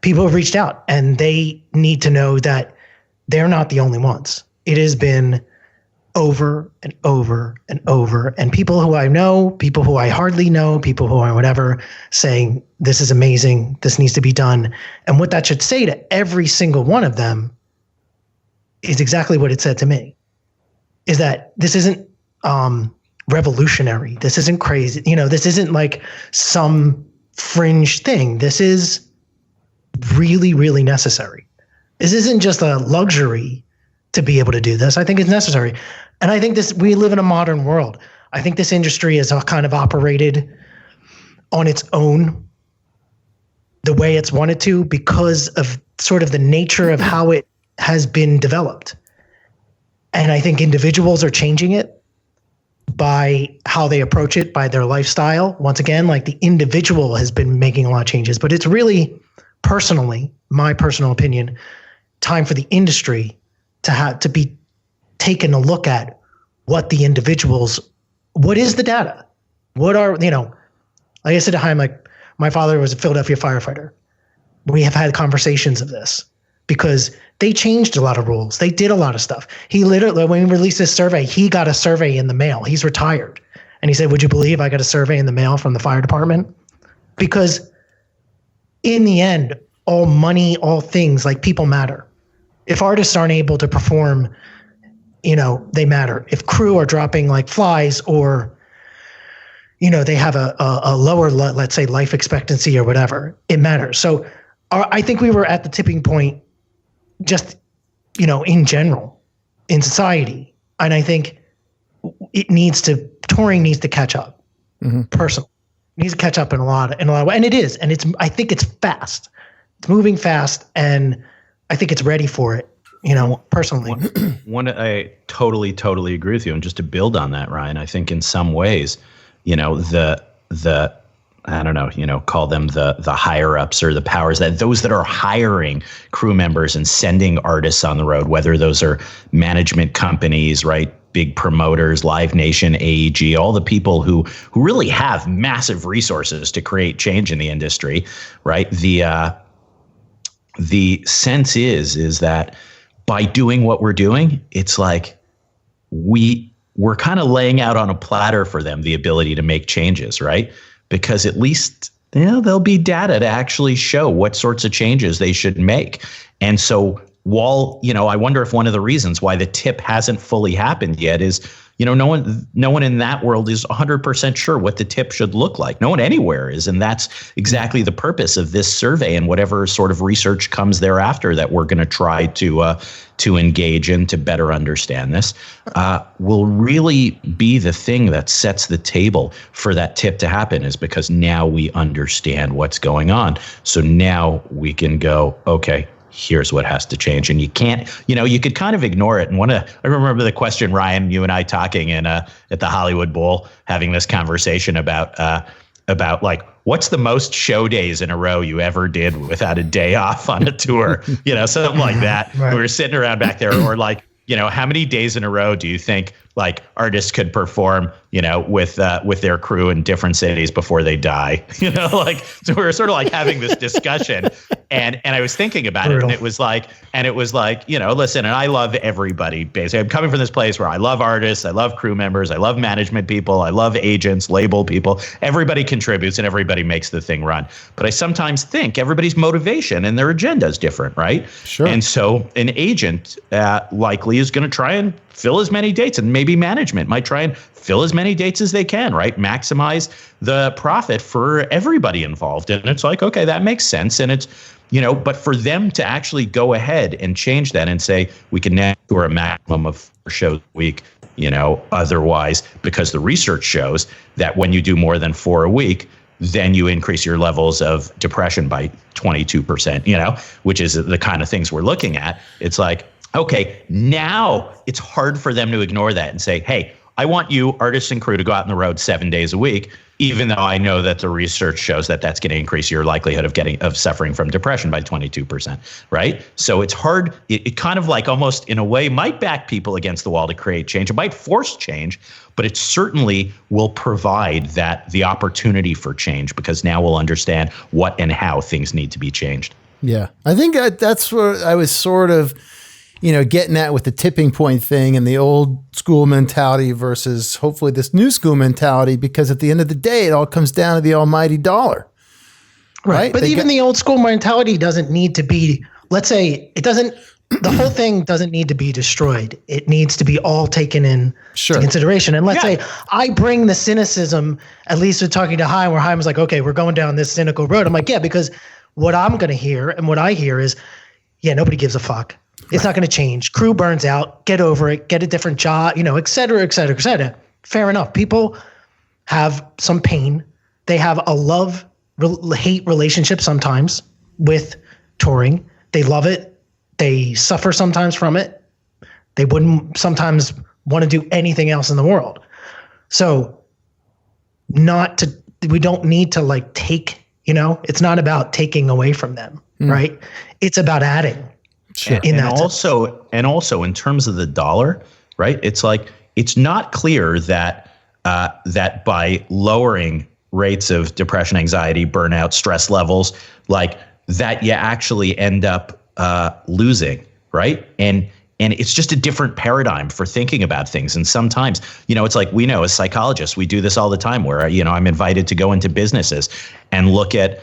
C: people have reached out, and they need to know that they're not the only ones. It has been over and over and over. And people who I know, people who I hardly know, people who are whatever, saying, this is amazing, this needs to be done. And what that should say to every single one of them is exactly what it said to me, is that this isn't revolutionary. This isn't crazy. This isn't like some fringe thing. This is really, really necessary. This isn't just a luxury to be able to do this. I think it's necessary. And I think we live in a modern world. I think this industry is kind of operated on its own, the way it's wanted to, because of sort of the nature of how it has been developed. And I think individuals are changing it by how they approach it, by their lifestyle. Once again, like, the individual has been making a lot of changes, but it's really, personally, my personal opinion, time for the industry to be taken a look at what the individuals what is the data? What are, like I said to Chaim, like my father was a Philadelphia firefighter. We have had conversations of this because they changed a lot of rules. They did a lot of stuff. He literally, when we released this survey, he got a survey in the mail. He's retired. And he said, would you believe I got a survey in the mail from the fire department? Because in the end, all money, all things, like people matter. If artists aren't able to perform, they matter. If crew are dropping like flies or, they have a lower, let's say, life expectancy or whatever, it matters. So I think we were at the tipping point just, in general, in society. And I think touring needs to catch up, personally. It needs to catch up in a lot of ways. And it is. And I think it's fast. It's moving fast. And I think it's ready for it, personally.
B: I totally agree with you. And just to build on that, Ryan, I think in some ways, the I don't know, call them the higher ups or the powers that those that are hiring crew members and sending artists on the road, whether those are management companies, right? Big promoters, Live Nation, AEG, all the people who really have massive resources to create change in the industry, right? The sense is that by doing what we're doing, it's like we're kind of laying out on a platter for them the ability to make changes, right? Because at least there'll be data to actually show what sorts of changes they should make. And so while, I wonder if one of the reasons why the tip hasn't fully happened yet is, no one in that world is 100% sure what the tip should look like. No one anywhere is. And that's exactly the purpose of this survey and whatever sort of research comes thereafter that we're going to try to engage in to better understand this, will really be the thing that sets the table for that tip to happen, is because now we understand what's going on. So now we can go, okay, here's what has to change. And you can't, you could kind of ignore it. And I remember the question, Ryan, you and I talking at the Hollywood Bowl, having this conversation about like, what's the most show days in a row you ever did without a day off on a tour? Something like that. Right. We were sitting around back there, or like, how many days in a row do you think like artists could perform, with their crew in different cities before they die? So we were sort of like having this discussion, and I was thinking about it, and it was like, listen, and I love everybody. Basically, I'm coming from this place where I love artists, I love crew members, I love management people, I love agents, label people. Everybody contributes and everybody makes the thing run. But I sometimes think everybody's motivation and their agenda is different, right?
A: Sure.
B: And so an agent likely is going to try and fill as many dates, and maybe management might try and fill as many dates as they can, right? Maximize the profit for everybody involved. And it's like, okay, that makes sense. And it's, but for them to actually go ahead and change that and say, we can now do a maximum of 4 shows a week, otherwise, because the research shows that when you do more than 4 a week, then you increase your levels of depression by 22%, which is the kind of things we're looking at. It's like, okay, now it's hard for them to ignore that and say, hey, I want you, artists and crew, to go out on the road 7 days a week, even though I know that the research shows that that's going to increase your likelihood of suffering from depression by 22%, right? So it's hard. It kind of like almost in a way might back people against the wall to create change. It might force change, but it certainly will provide the opportunity for change, because now we'll understand what and how things need to be changed.
A: Yeah, I think that's where I was sort of, getting at with the tipping point thing and the old school mentality versus hopefully this new school mentality, because at the end of the day, it all comes down to the almighty dollar. Right.
C: But the old school mentality doesn't need to be, let's say the whole thing doesn't need to be destroyed. It needs to be all taken in to consideration. And let's say I bring the cynicism, at least with talking to Chaim, where Chaim was like, okay, we're going down this cynical road. I'm like, yeah, because what I'm going to hear and what I hear is, nobody gives a fuck. It's not going to change. Crew burns out. Get over it. Get a different job, et cetera, et cetera, et cetera. Fair enough. People have some pain. They have a love-hate relationship sometimes with touring. They love it. They suffer sometimes from it. They wouldn't sometimes want to do anything else in the world. So we don't need to like take, it's not about taking away from them, right? It's about adding.
B: Sure. And also in terms of the dollar, right? It's like, it's not clear that that by lowering rates of depression, anxiety, burnout, stress levels, like that, you actually end up losing, right? And it's just a different paradigm for thinking about things. And sometimes, it's like, we know as psychologists, we do this all the time where, I'm invited to go into businesses and look at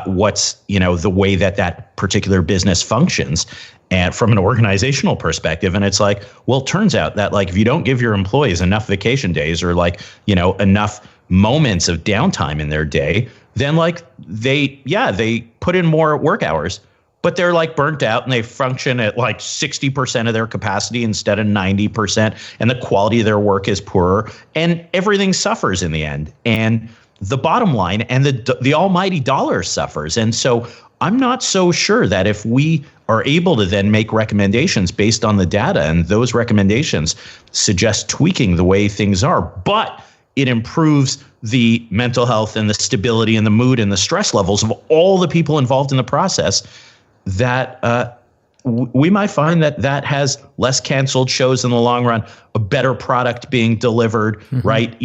B: what's, the way that particular business functions and from an organizational perspective. And it's like, well, it turns out that like, if you don't give your employees enough vacation days or like, enough moments of downtime in their day, then like they put in more work hours, but they're like burnt out and they function at like 60% of their capacity instead of 90%. And the quality of their work is poorer and everything suffers in the end. And the bottom line and the almighty dollar suffers. And so I'm not so sure that if we are able to then make recommendations based on the data and those recommendations suggest tweaking the way things are, but it improves the mental health and the stability and the mood and the stress levels of all the people involved in the process, that we might find that has less canceled shows in the long run, a better product being delivered, right?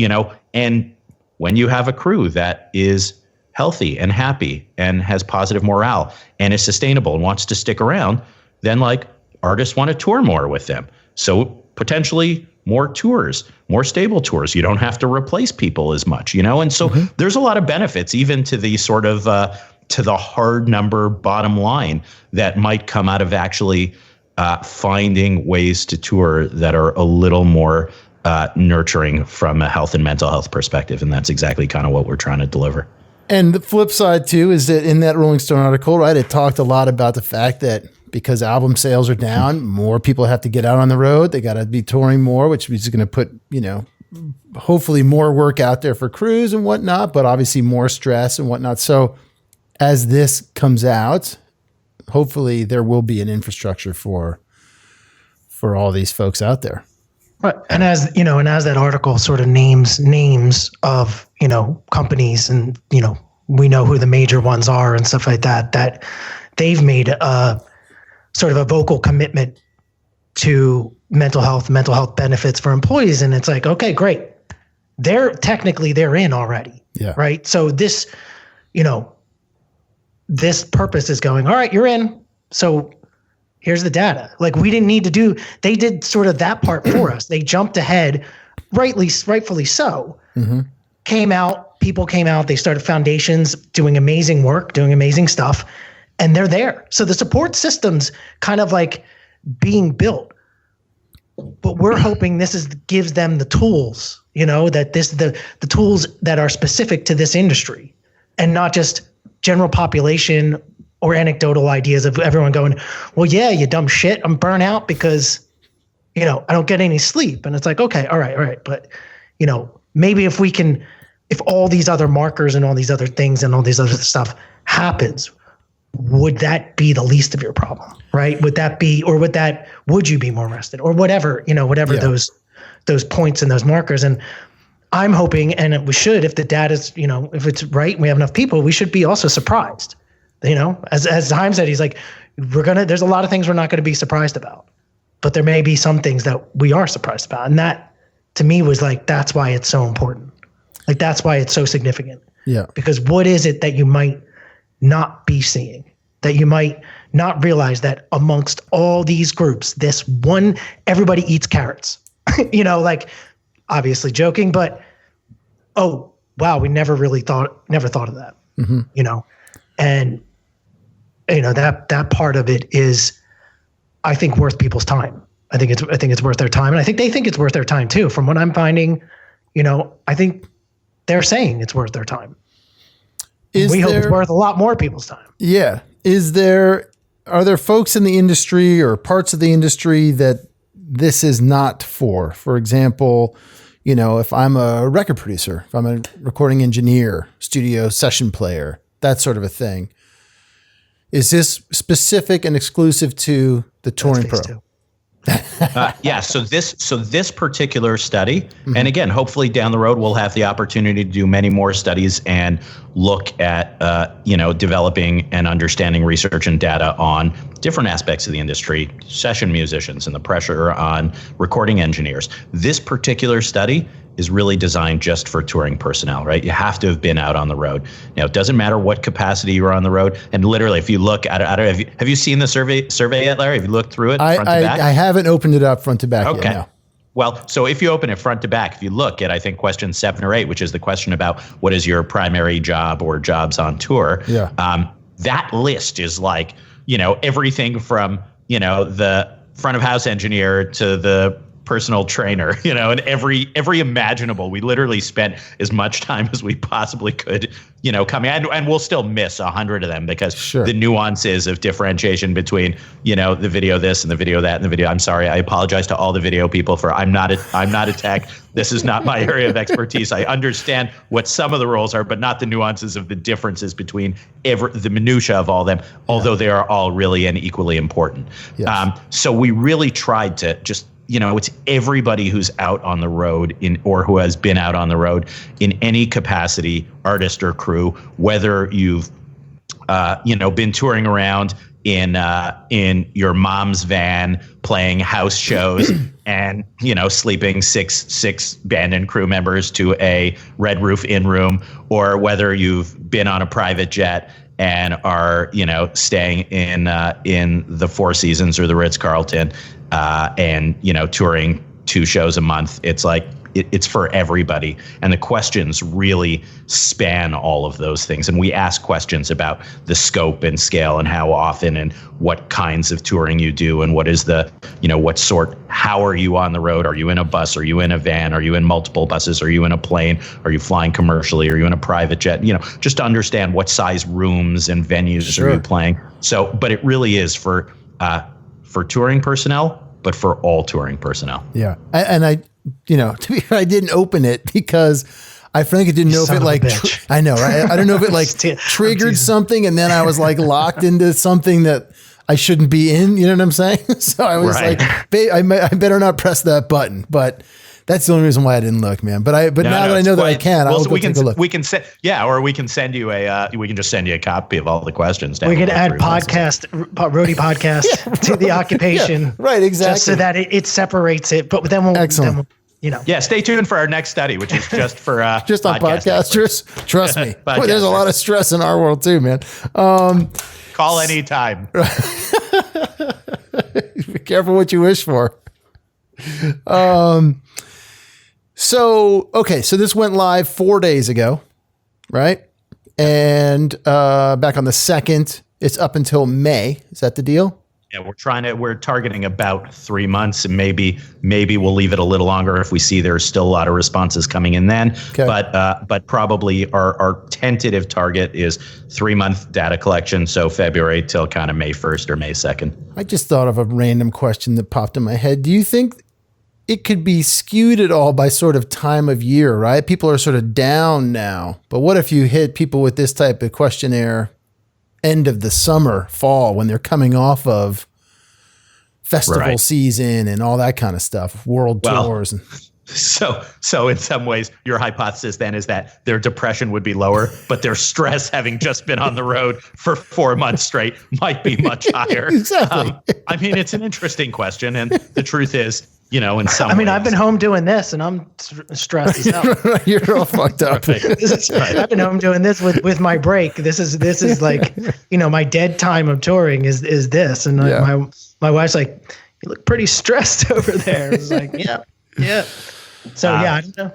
B: And when you have a crew that is healthy and happy and has positive morale and is sustainable and wants to stick around, then like artists want to tour more with them. So potentially more tours, more stable tours. You don't have to replace people as much, and so there's a lot of benefits even to the sort of to the hard number bottom line that might come out of actually finding ways to tour that are a little more nurturing from a health and mental health perspective. And that's exactly kind of what we're trying to deliver.
A: And the flip side too is that in that Rolling Stone article, right, it talked a lot about the fact that because album sales are down, more people have to get out on the road. They got to be touring more, which is going to put, hopefully more work out there for crews and whatnot, but obviously more stress and whatnot. So as this comes out, hopefully there will be an infrastructure for all these folks out there.
C: Right. And as that article sort of names of, companies and, we know who the major ones are and stuff like that they've made a sort of a vocal commitment to mental health benefits for employees. And it's like, okay, great. They're in already. Yeah. Right. So this, this purpose is going, all right, you're in. So here's the data. Like they did sort of that part for us. They jumped ahead, rightfully so. People came out, they started foundations doing amazing work, doing amazing stuff, and they're there. So the support system's kind of like being built, but we're hoping gives them the tools, that the tools that are specific to this industry and not just general population or anecdotal ideas of everyone going, well, yeah, you dumb shit, I'm burnt out because, I don't get any sleep. And it's like, okay, all right. But, maybe if all these other markers and all these other things and all these other stuff happens, would that be the least of your problem, right? Would you be more rested or whatever, those points and those markers. And I'm hoping, and we should, if the data's, if it's right, and we have enough people, we should be also surprised. As Chaim said, he's like, there's a lot of things we're not going to be surprised about, but there may be some things that we are surprised about. And that to me was like, that's why it's so important. Like, that's why it's so significant. Yeah. Because what is it that you might not be seeing, that you might not realize that amongst all these groups, this one, everybody eats carrots, like obviously joking, but, oh, wow, we never thought of that, and that part of it is, I think, worth people's time. I think it's worth their time. And I think they think it's worth their time too. From what I'm finding, I think they're saying it's worth their time. We hope it's worth a lot more people's time.
A: Yeah. Are there folks in the industry or parts of the industry that this is not for? For example, if I'm a record producer, if I'm a recording engineer, studio session player, that sort of a thing, is this specific and exclusive to the Touring Pro?
B: Yeah. So this particular study, and again, hopefully down the road, we'll have the opportunity to do many more studies and look at, developing and understanding research and data on different aspects of the industry, session musicians and the pressure on recording engineers. This particular study is really designed just for touring personnel, right? You have to have been out on the road. Now, it doesn't matter what capacity you're on the road. And literally, if you look at it, have you seen the survey yet, Larry? Have you looked through it front to back?
A: I haven't opened it up front to back
B: yet,
A: no.
B: Well, so if you open it front to back, if you look at, I think, question 7 or 8, which is the question about what is your primary job or jobs on tour, that list is like, everything from, the front of house engineer to the personal trainer, and every imaginable. We literally spent as much time as we possibly could, coming, and we'll still miss 100 of them because the nuances of differentiation between, the video this and the video that and the video. I'm sorry, I apologize to all the video people for I'm not a tech. This is not my area of expertise. I understand what some of the roles are, but not the nuances of the differences between the minutia of all them, although they are all really and equally important. Yes. So we really tried to just, it's everybody who's out on the road or who has been out on the road in any capacity, artist or crew, whether you've, been touring around in your mom's van playing house shows and, sleeping six band and crew members to a Red Roof Inn room, or whether you've been on a private jet and are, staying in the Four Seasons or the Ritz-Carlton, and, touring 2 shows a month. It's like, it's for everybody. And the questions really span all of those things. And we ask questions about the scope and scale and how often and what kinds of touring you do and what is the, how are you on the road? Are you in a bus? Are you in a van? Are you in multiple buses? Are you in a plane? Are you flying commercially? Are you in a private jet? Just to understand what size rooms and venues are you playing. So, but it really is for touring personnel, but for all touring personnel.
A: Yeah. And I, to be fair, I didn't open it because I frankly didn't know if it I know, right? I don't know if it triggered something and then I was locked into something that I shouldn't be in. You know what I'm saying? So I was I better not press that button, but that's the only reason why I didn't look, man. But now that I know that I can, I'll go take a look.
B: We can send you we can just send you a copy of all the questions.
C: We could add roadie podcast to the occupation.
A: Right, exactly.
C: Just so that it separates it. But then we'll,
B: Yeah, stay tuned for our next study, which is just for
A: just on podcasters. Trust me, there's a lot of stress in our world too, man.
B: Call anytime.
A: Be careful what you wish for. So this went live 4 days ago, right? And back on the 2nd, it's up until May. Is that the deal?
B: Yeah, we're targeting about 3 months, and maybe we'll leave it a little longer if we see there's still a lot of responses coming in then. Okay. But probably our tentative target is 3-month data collection, so February till kind of May 1st or May 2nd.
A: I just thought of a random question that popped in my head. Do you think it could be skewed at all by sort of time of year, right? People are sort of down now, but what if you hit people with this type of questionnaire end of the summer, fall, when they're coming off of festival season and all that kind of stuff, world tours. And
B: So in some ways, your hypothesis then is that their depression would be lower, but their stress, having just been on the road for 4 months straight, might be much higher.
A: Exactly.
B: It's an interesting question, and the truth is, in some ways,
C: I've been home doing this, and I'm stressed as hell.
A: You're all fucked up.
C: I've been home doing this with my break. This is like, my dead time of touring is this, and my wife's like, "You look pretty stressed over there." I was like, yeah. So I don't know.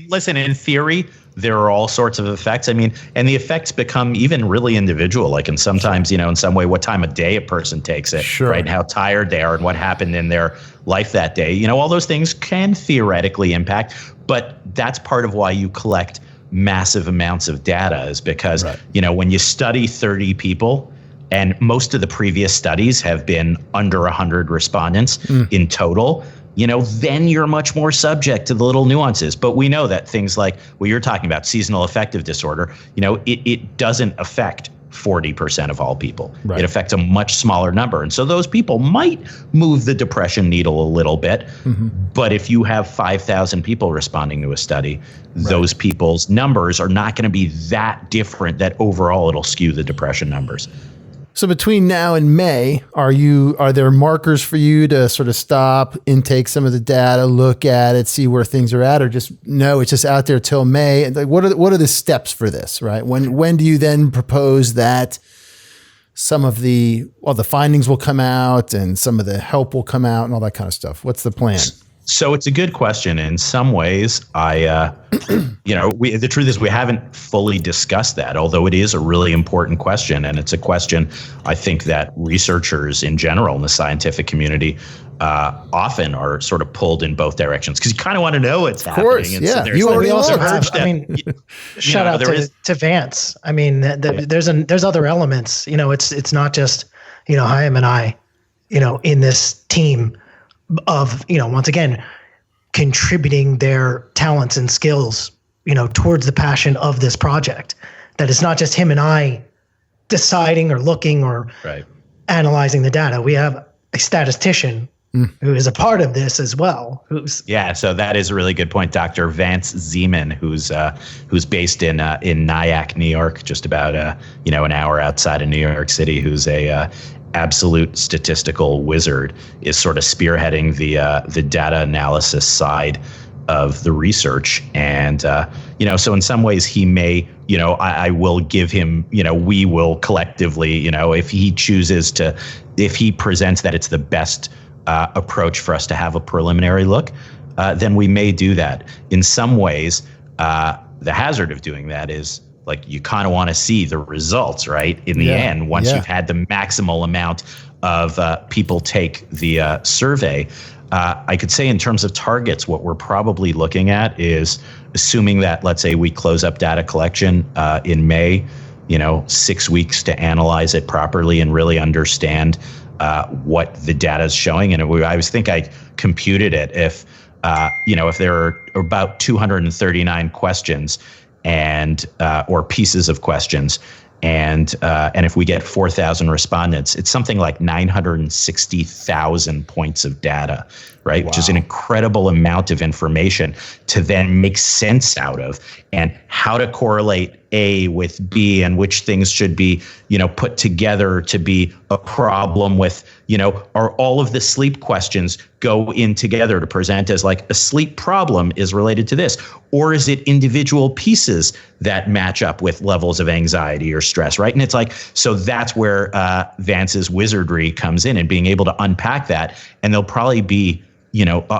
B: Listen, in theory, there are all sorts of effects. And the effects become even really individual. Like, and sometimes, in some way, what time of day a person takes it, right? And how tired they are and what happened in their life that day. All those things can theoretically impact, but that's part of why you collect massive amounts of data, is because, when you study 30 people, and most of the previous studies have been under 100 respondents in total, then you're much more subject to the little nuances. But we know that things like what you're talking about, seasonal affective disorder, it doesn't affect 40% of all people. Right. It affects a much smaller number. And so those people might move the depression needle a little bit. Mm-hmm. But if you have 5,000 people responding to a study, those people's numbers are not going to be that different that overall it'll skew the depression numbers.
A: So between now and May, are there markers for you to sort of stop, intake some of the data, look at it, see where things are at, or just no, it's just out there till May? And like, what are the steps for this, right? When do you then propose that some of the findings will come out and some of the help will come out and all that kind of stuff? What's the plan?
B: So it's a good question. In some ways, the truth is we haven't fully discussed that, although it is a really important question. And it's a question I think that researchers in general in the scientific community often are sort of pulled in both directions because you kind of want to know what's happening.
A: Of course,
B: and
A: yeah.
B: So
A: You already also
C: have, shout out to Vance. I mean, there's other elements. It's not just Chayim and I, in this team of, once again, contributing their talents and skills, towards the passion of this project. That it's not just him and I deciding or looking or analyzing the data. We have a statistician who is a part of this as well.
B: So that is a really good point. Dr. Vance Zeman, who's based in Nyack, New York, just about an hour outside of New York City, who's a absolute statistical wizard, is sort of spearheading the data analysis side of the research. And so in some ways he may, I will give him, we will collectively, if he chooses to, if he presents that it's the best approach for us to have a preliminary look, then we may do that. In some ways, the hazard of doing that is, like, you kind of want to see the results, right? In the end, once you've had the maximal amount of people take the survey. I could say in terms of targets, what we're probably looking at is assuming that, let's say we close up data collection in May, 6 weeks to analyze it properly and really understand what the data is showing. And I think I computed it. If there are about 239 questions and or pieces of questions, and if we get 4,000 respondents, it's something like 960,000 points of data, right? Wow. Which is an incredible amount of information to then make sense out of, and how to correlate A with B, and which things should be, put together to be a problem with, are all of the sleep questions go in together to present as like a sleep problem is related to this, or is it individual pieces that match up with levels of anxiety or stress, right? And it's like, so that's where Vance's wizardry comes in, and being able to unpack that. And there'll probably be,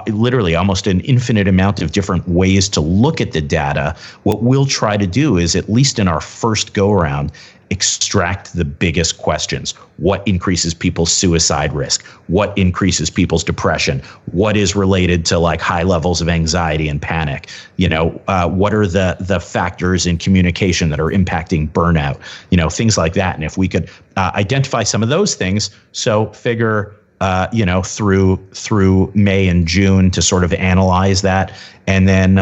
B: literally almost an infinite amount of different ways to look at the data. What we'll try to do is, at least in our first go around, extract the biggest questions. What increases people's suicide risk? What increases people's depression? What is related to like high levels of anxiety and panic? What are the factors in communication that are impacting burnout? Things like that. And if we could identify some of those things, so figure through May and June to sort of analyze that, and then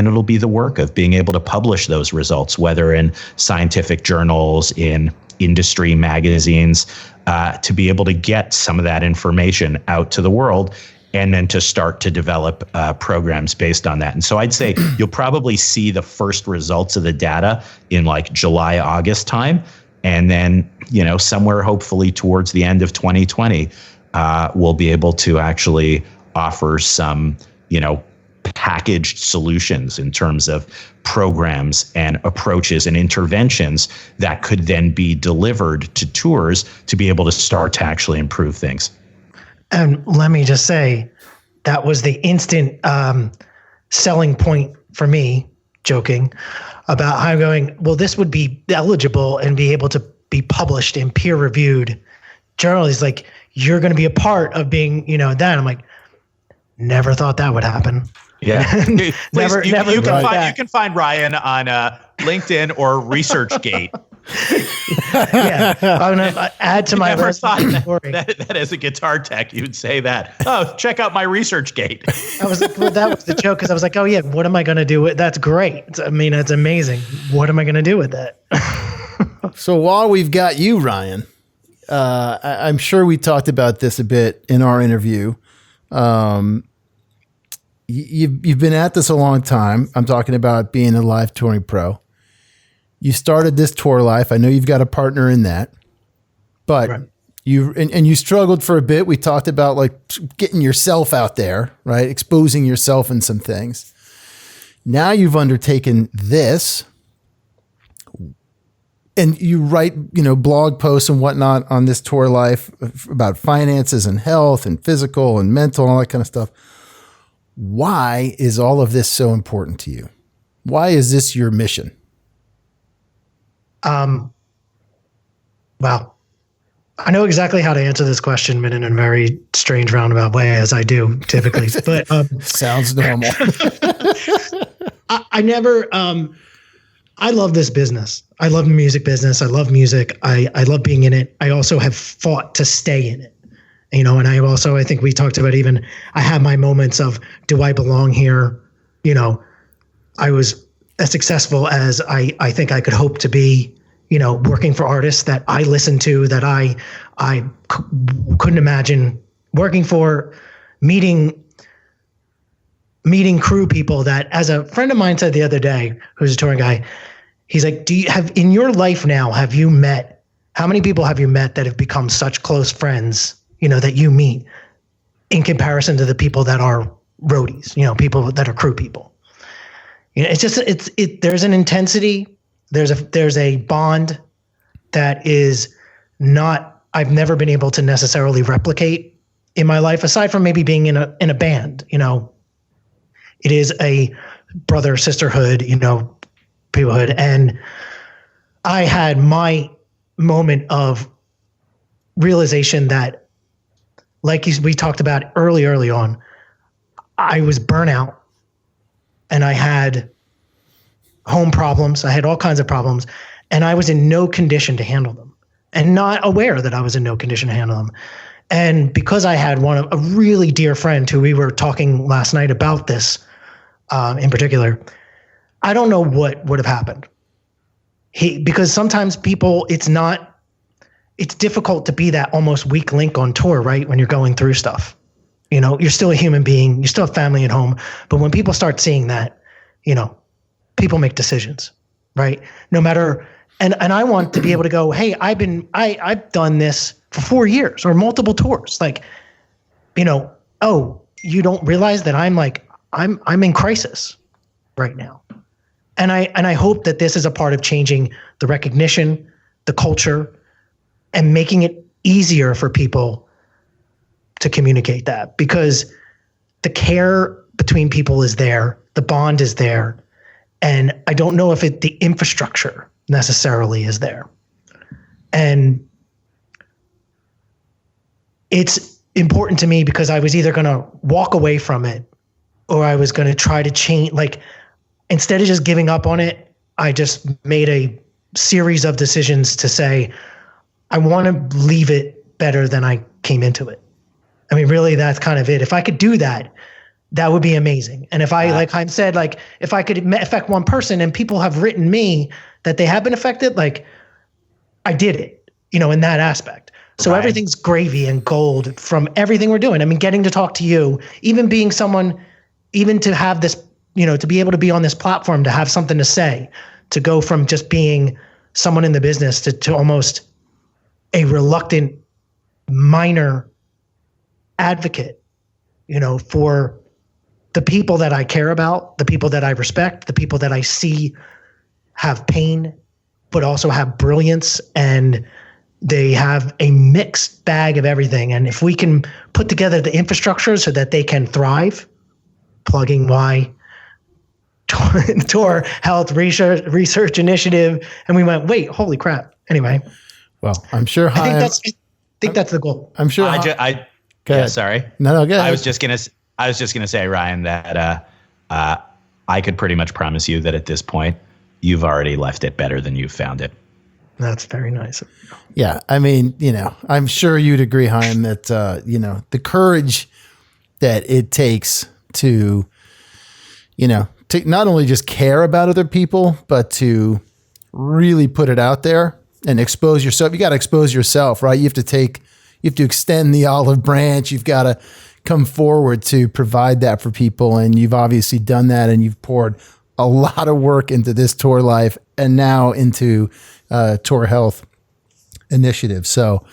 B: it'll be the work of being able to publish those results, whether in scientific journals, in industry magazines, to be able to get some of that information out to the world, and then to start to develop programs based on that. And so I'd say you'll probably see the first results of the data in like July, August time, and then somewhere hopefully towards the end of 2020. We'll be able to actually offer some, packaged solutions in terms of programs and approaches and interventions that could then be delivered to tours to be able to start to actually improve things.
C: And let me just say, that was the instant selling point for me, joking, about how I'm going, well, this would be eligible and be able to be published in peer-reviewed journals. He's like, you're going to be a part of being, that. I'm like, never thought that would happen.
B: Yeah.
C: never.
D: You can find Ryan on LinkedIn or ResearchGate.
C: Yeah. I'm going to add to my resume story.
B: That as a guitar tech, you would say that. Oh, check out my ResearchGate.
C: I was like, well, that was the joke, because I was like, oh yeah, what am I going to do with that's great. It's amazing. What am I going to do with that?
A: So while we've got you, Ryan, I'm sure we talked about this a bit in our interview. You've been at this a long time. I'm talking about being a live touring pro. You started this tour life. I know you've got a partner in that. but
C: Right.
A: you struggled for a bit. We talked about like getting yourself out there, right? Exposing yourself in some things. Now you've undertaken this, and you write, blog posts and whatnot on this tour life about finances and health and physical and mental and all that kind of stuff. Why is all of this so important to you? Why is this your mission?
C: Wow. I know exactly how to answer this question, but in a very strange roundabout way, as I do typically. But
A: Sounds normal.
C: I never. I love this business. I love the music business. I love music. I love being in it. I also have fought to stay in it. And I think we talked about even, I have my moments of, do I belong here? I was as successful as I think I could hope to be, working for artists that I listen to, that I couldn't imagine working for, meeting crew people that, as a friend of mine said the other day, who's a touring guy, he's like, do you have in your life now, how many people have you met that have become such close friends, that you meet in comparison to the people that are roadies, people that are crew people? It's just, there's an intensity, there's a bond that is not, I've never been able to necessarily replicate in my life, aside from maybe being in a band. It is a brother sisterhood, peoplehood. And I had my moment of realization that, like we talked about early on, I was burnout and I had home problems. I had all kinds of problems, and I was in no condition to handle them, and not aware that I was in no condition to handle them. And because I had a really dear friend who we were talking last night about this, in particular, I don't know what would have happened. Because sometimes people, it's difficult to be that almost weak link on tour, right? When you're going through stuff, you're still a human being, you still have family at home. But when people start seeing that, people make decisions, right? No matter, and I want to be able to go, hey, I've done this for 4 years or multiple tours. Like, oh, you don't realize that I'm in crisis right now. And I hope that this is a part of changing the recognition, the culture, and making it easier for people to communicate that, because the care between people is there, the bond is there, and I don't know if the infrastructure necessarily is there. And it's important to me because I was either going to walk away from it or I was going to try to change. Like, instead of just giving up on it, I just made a series of decisions to say, I want to leave it better than I came into it. I mean, really, that's kind of it. If I could do that, that would be amazing. And if I, like Chaim said, like, if I could affect one person, and people have written me that they have been affected, like, I did it, in that aspect. So right. Everything's gravy and gold from everything we're doing. I mean, getting to talk to you, even being someone, even to have this, to be able to be on this platform, to have something to say, to go from just being someone in the business to almost a reluctant minor advocate, for the people that I care about, the people that I respect, the people that I see have pain, but also have brilliance, and they have a mixed bag of everything. And if we can put together the infrastructure so that they can thrive, plugging why Tour Health Research Initiative, and we went, wait, holy crap. Anyway.
A: Well, I'm sure.
C: I think that's the goal.
A: I'm sure.
B: Sorry.
A: No, go ahead.
B: I was just gonna say, Ryan, that I could pretty much promise you that at this point, you've already left it better than you found it.
C: That's very nice.
A: Yeah, I mean, I'm sure you'd agree, Chaim, that the courage that it takes to, to not only just care about other people, but to really put it out there and expose yourself. You got to expose yourself, right? You have to extend the olive branch. You've got to come forward to provide that for people. And you've obviously done that, and you've poured a lot of work into this tour life and now into tour health. initiative. So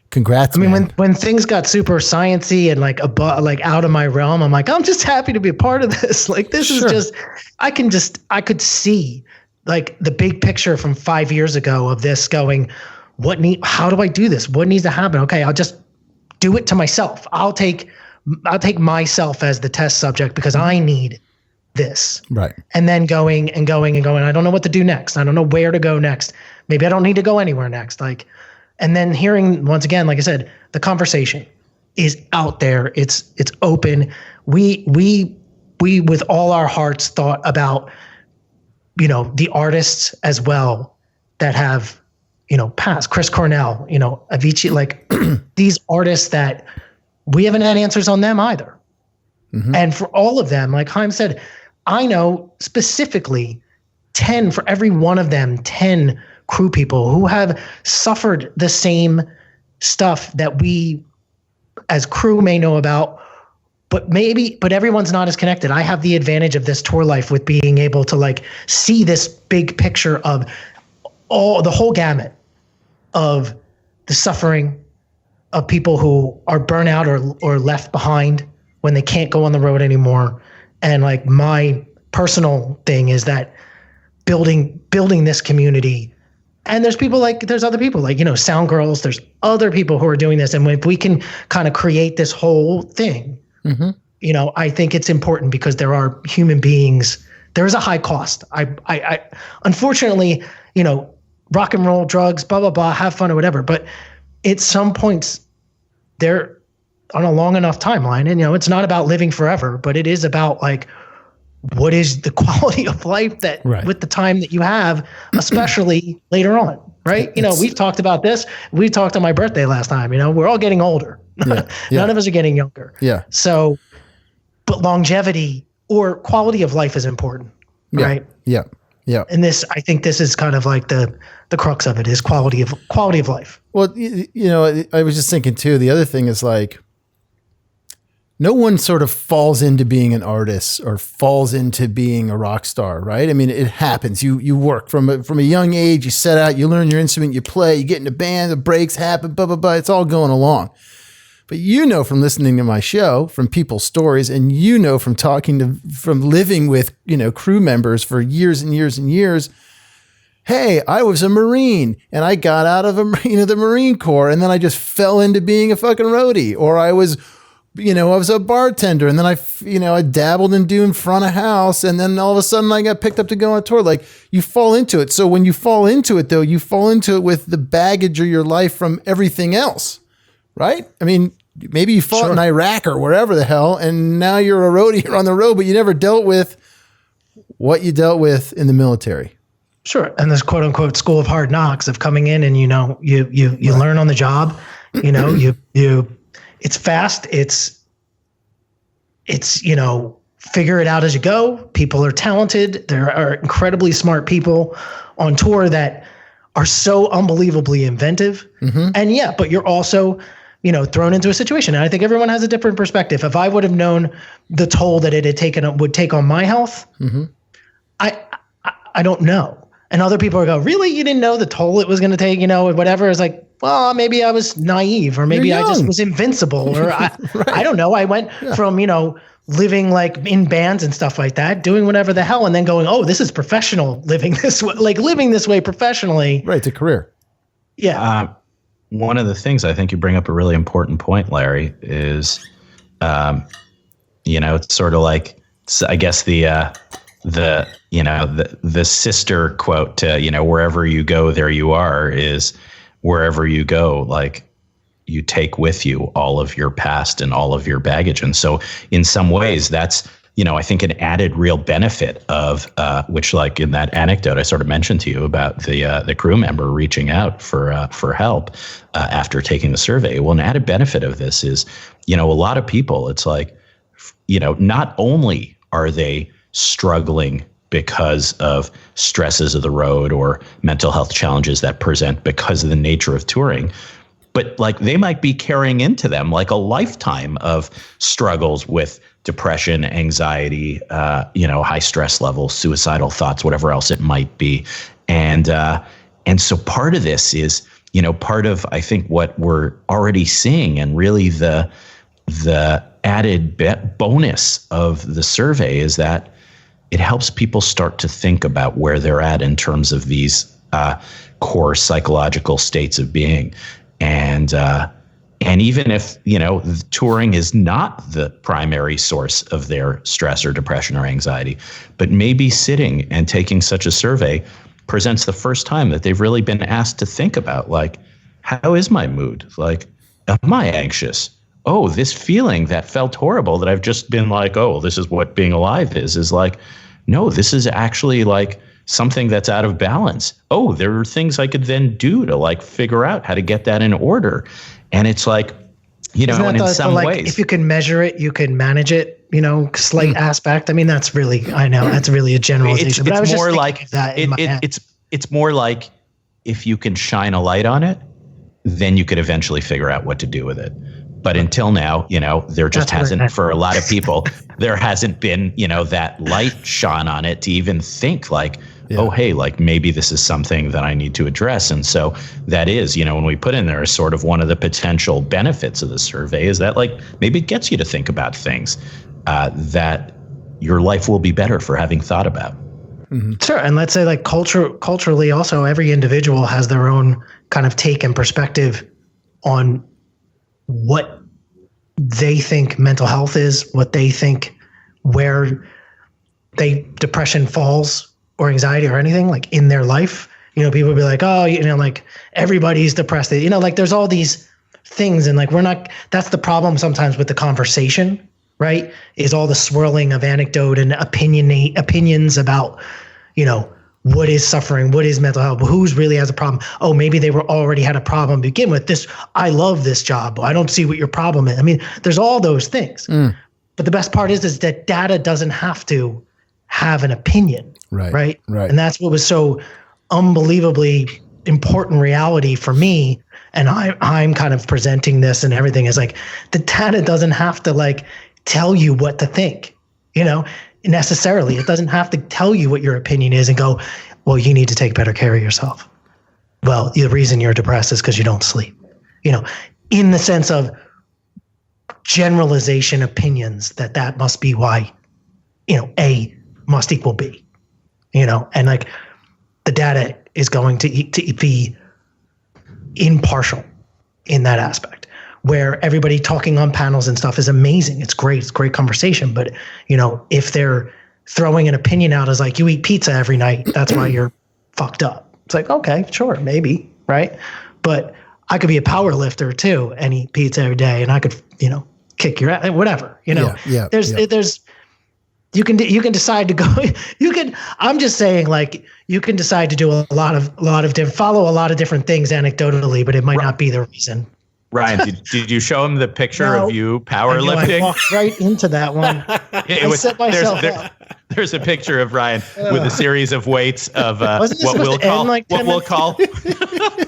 A: congrats.
C: I mean,
A: man.
C: when things got super sciencey and like out of my realm, I'm like, I'm just happy to be a part of this. Like, this is just, I could see like the big picture from 5 years ago of this going, how do I do this? What needs to happen? Okay, I'll just do it to myself. I'll take myself as the test subject because I need this.
A: Right.
C: And then going. I don't know what to do next. I don't know where to go next. Maybe I don't need to go anywhere next. Like, and then hearing, once again, like I said, the conversation is out there. It's open. We with all our hearts thought about, the artists as well that have, passed. Chris Cornell, Avicii, like these artists that we haven't had answers on them either. Mm-hmm. And for all of them, like Chaim said, I know specifically 10 for every one of them, 10 crew people who have suffered the same stuff that we as crew may know about, but everyone's not as connected. I have the advantage of this tour life with being able to like see this big picture of the whole gamut of the suffering of people who are burnt out or left behind when they can't go on the road anymore. And like my personal thing is that building this community. And there's other people like, Sound Girls, there's other people who are doing this. And if we can kind of create this whole thing, mm-hmm. I think it's important because there are human beings. There is a high cost. I unfortunately, rock and roll, drugs, blah, blah, blah, have fun or whatever. But at some points they're on a long enough timeline and, it's not about living forever, but it is about like, what is the quality of life that with the time that you have, especially later on, right? We've talked about this. We talked on my birthday last time, we're all getting older. Yeah. None of us are getting younger.
A: Yeah.
C: So, but longevity or quality of life is important, right?
A: Yeah. Yeah.
C: And I think this is kind of like the crux of it is quality of life.
A: Well, I was just thinking too, the other thing is like, no one sort of falls into being an artist or falls into being a rock star, right? I mean, it happens. You work from a young age, you set out, you learn your instrument, you play, you get in a band, the breaks happen, blah, blah, blah. It's all going along. But from listening to my show, from people's stories, and from from living with, crew members for years and years and years, hey, I was a Marine and I got out of the Marine Corps and then I just fell into being a fucking roadie, or I was a bartender and then I dabbled in doing front of house and then all of a sudden I got picked up to go on tour. Like you fall into it. So when you fall into it though, you fall into it with the baggage of your life from everything else, right? I mean, maybe you fought in Iraq or wherever the hell, and now you're a roadie, you're on the road, but you never dealt with what you dealt with in the military.
C: Sure. And this quote unquote school of hard knocks of coming in and, you learn on the job, it's fast. It's figure it out as you go. People are talented. There are incredibly smart people on tour that are so unbelievably inventive. Mm-hmm. And but you're also, thrown into a situation. And I think everyone has a different perspective. If I would have known the toll that it would take on my health, mm-hmm. I don't know. And other people are go, really? You didn't know the toll it was going to take, whatever. It's like, well, maybe I was naive, or maybe I just was invincible, or I don't know. I went from, living like in bands and stuff like that, doing whatever the hell, and then going, oh, this is professional living this way, like living this way professionally.
A: Right. It's a career.
C: Yeah.
B: One of the things I think you bring up a really important point, Larry, is, it's sort of like, I guess the sister quote to, wherever you go, there you are, is wherever you go, like you take with you all of your past and all of your baggage. And so in some ways that's, I think an added real benefit of, which like in that anecdote I sort of mentioned to you about the crew member reaching out for help after taking the survey. Well, an added benefit of this is, a lot of people, it's like, not only are they struggling because of stresses of the road or mental health challenges that present because of the nature of touring, but like they might be carrying into them like a lifetime of struggles with depression, anxiety, high stress levels, suicidal thoughts, whatever else it might be. And so part of this is part of, I think, what we're already seeing, and really the added bonus of the survey, is that it helps people start to think about where they're at in terms of these core psychological states of being. And even if, touring is not the primary source of their stress or depression or anxiety, but maybe sitting and taking such a survey presents the first time that they've really been asked to think about, like, how is my mood? Like, am I anxious? Oh, this feeling that felt horrible that I've just been like, oh, this is what being alive is like, no, this is actually like something that's out of balance. Oh, there are things I could then do to like figure out how to get that in order. And it's like, and in some ways,
C: if you can measure it, you can manage it, slight aspect. I mean, that's really a generalization. But I was
B: more
C: just
B: like
C: that in my head.
B: It's more like, if you can shine a light on it, then you could eventually figure out what to do with it. But until now, there just hasn't, for a lot of people, there hasn't been, that light shone on it to even think like, oh, hey, like maybe this is something that I need to address. And so that is, when we put in there sort of one of the potential benefits of the survey is that like maybe it gets you to think about things that your life will be better for having thought about.
C: Mm-hmm. Sure. And let's say like culturally also, every individual has their own kind of take and perspective on what they think mental health is, what they think where depression falls or anxiety or anything like in their life. People will be like, oh, like everybody's depressed. Like there's all these things, and like that's the problem sometimes with the conversation, right? Is all the swirling of anecdote and opinions about, what is suffering, what is mental health, who's really has a problem. Oh, maybe they already had a problem to begin with. I love this job. I don't see what your problem is. I mean, there's all those things. But the best part is that data doesn't have to have an opinion. Right. And that's what was so unbelievably important reality for me. And I'm kind of presenting this and everything is like, the data doesn't have to like tell you what to think, necessarily. It doesn't have to tell you what your opinion is and go, well, you need to take better care of yourself. Well, the reason you're depressed is because you don't sleep, in the sense of generalization opinions that must be why, A must equal B, and like the data is going to be impartial in that aspect, where everybody talking on panels and stuff is amazing. It's great. It's great conversation. But, if they're throwing an opinion out as like, you eat pizza every night, that's why you're fucked up. It's like, okay, sure, maybe. Right. But I could be a power lifter too and eat pizza every day. And I could, kick your ass, whatever, there's, you can decide to go, I'm just saying like, you can decide to do a lot of different, follow a lot of different things anecdotally, but it might not be the reason.
B: Ryan, did you show him the picture of you powerlifting?
C: I walked right into that one. Set myself up.
B: There's a picture of Ryan with a series of weights of what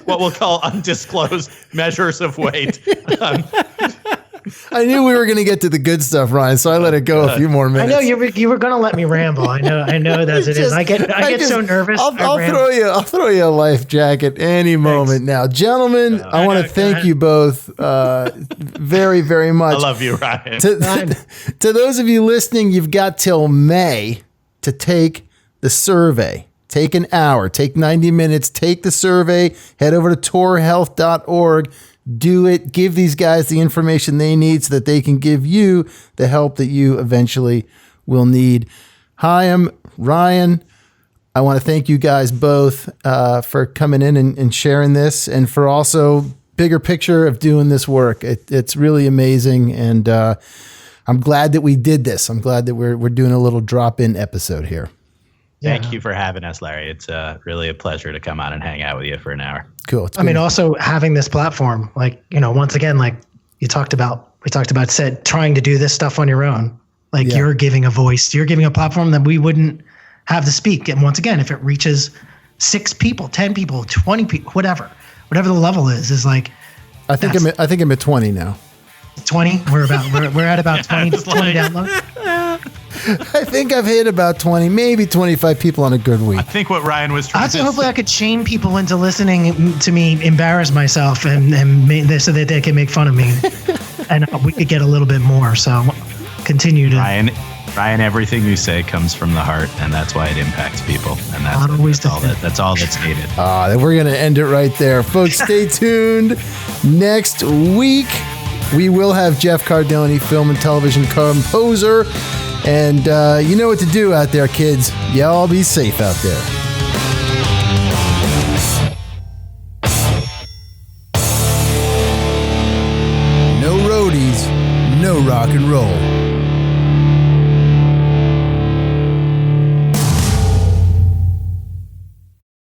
B: we'll call undisclosed measures of weight.
A: I knew we were going to get to the good stuff, Ryan, so I let it go a few more minutes.
C: I know you were going to let me ramble. I know that's it is. I get so nervous.
A: I'll throw you a life jacket any moment now, gentlemen. I want to thank you both very, very much.
B: I love you, Ryan.
A: To those of you listening, you've got till May to take the survey. Take an hour. Take 90 minutes. Take the survey. Head over to torhealth.org. Do it. Give these guys the information they need so that they can give you the help that you eventually will need. Chayim, Ryan, I want to thank you guys both for coming in and sharing this, and for also bigger picture of doing this work. It's really amazing, and I'm glad that we did this. I'm glad that we're doing a little drop-in episode here.
B: Thank you for having us, Larry. It's really a pleasure to come on and hang out with you for an hour.
A: Cool.
C: Also having this platform, like, once again, like we talked about trying to do this stuff on your own. Like you're giving a voice, you're giving a platform that we wouldn't have to speak. And once again, if it reaches 6 people, 10 people, 20 people, whatever the level is like,
A: I think I'm at 20 now.
C: 20. We're at about 20 downloads.
A: I think I've hit about 20, maybe 25 people on a good week.
D: I think what Ryan was trying to
C: Hopefully
D: say.
C: I could chain people into listening to me embarrass myself and so that they can make fun of me. And we could get a little bit more. So continue to.
B: Ryan, everything you say comes from the heart, and that's why it impacts people. And that's all that's needed.
A: Then we're going to end it right there. Folks, stay tuned. Next week, we will have Jeff Cardone, film and television composer. And you know what to do out there, kids. Y'all be safe out there. No roadies, no rock and roll.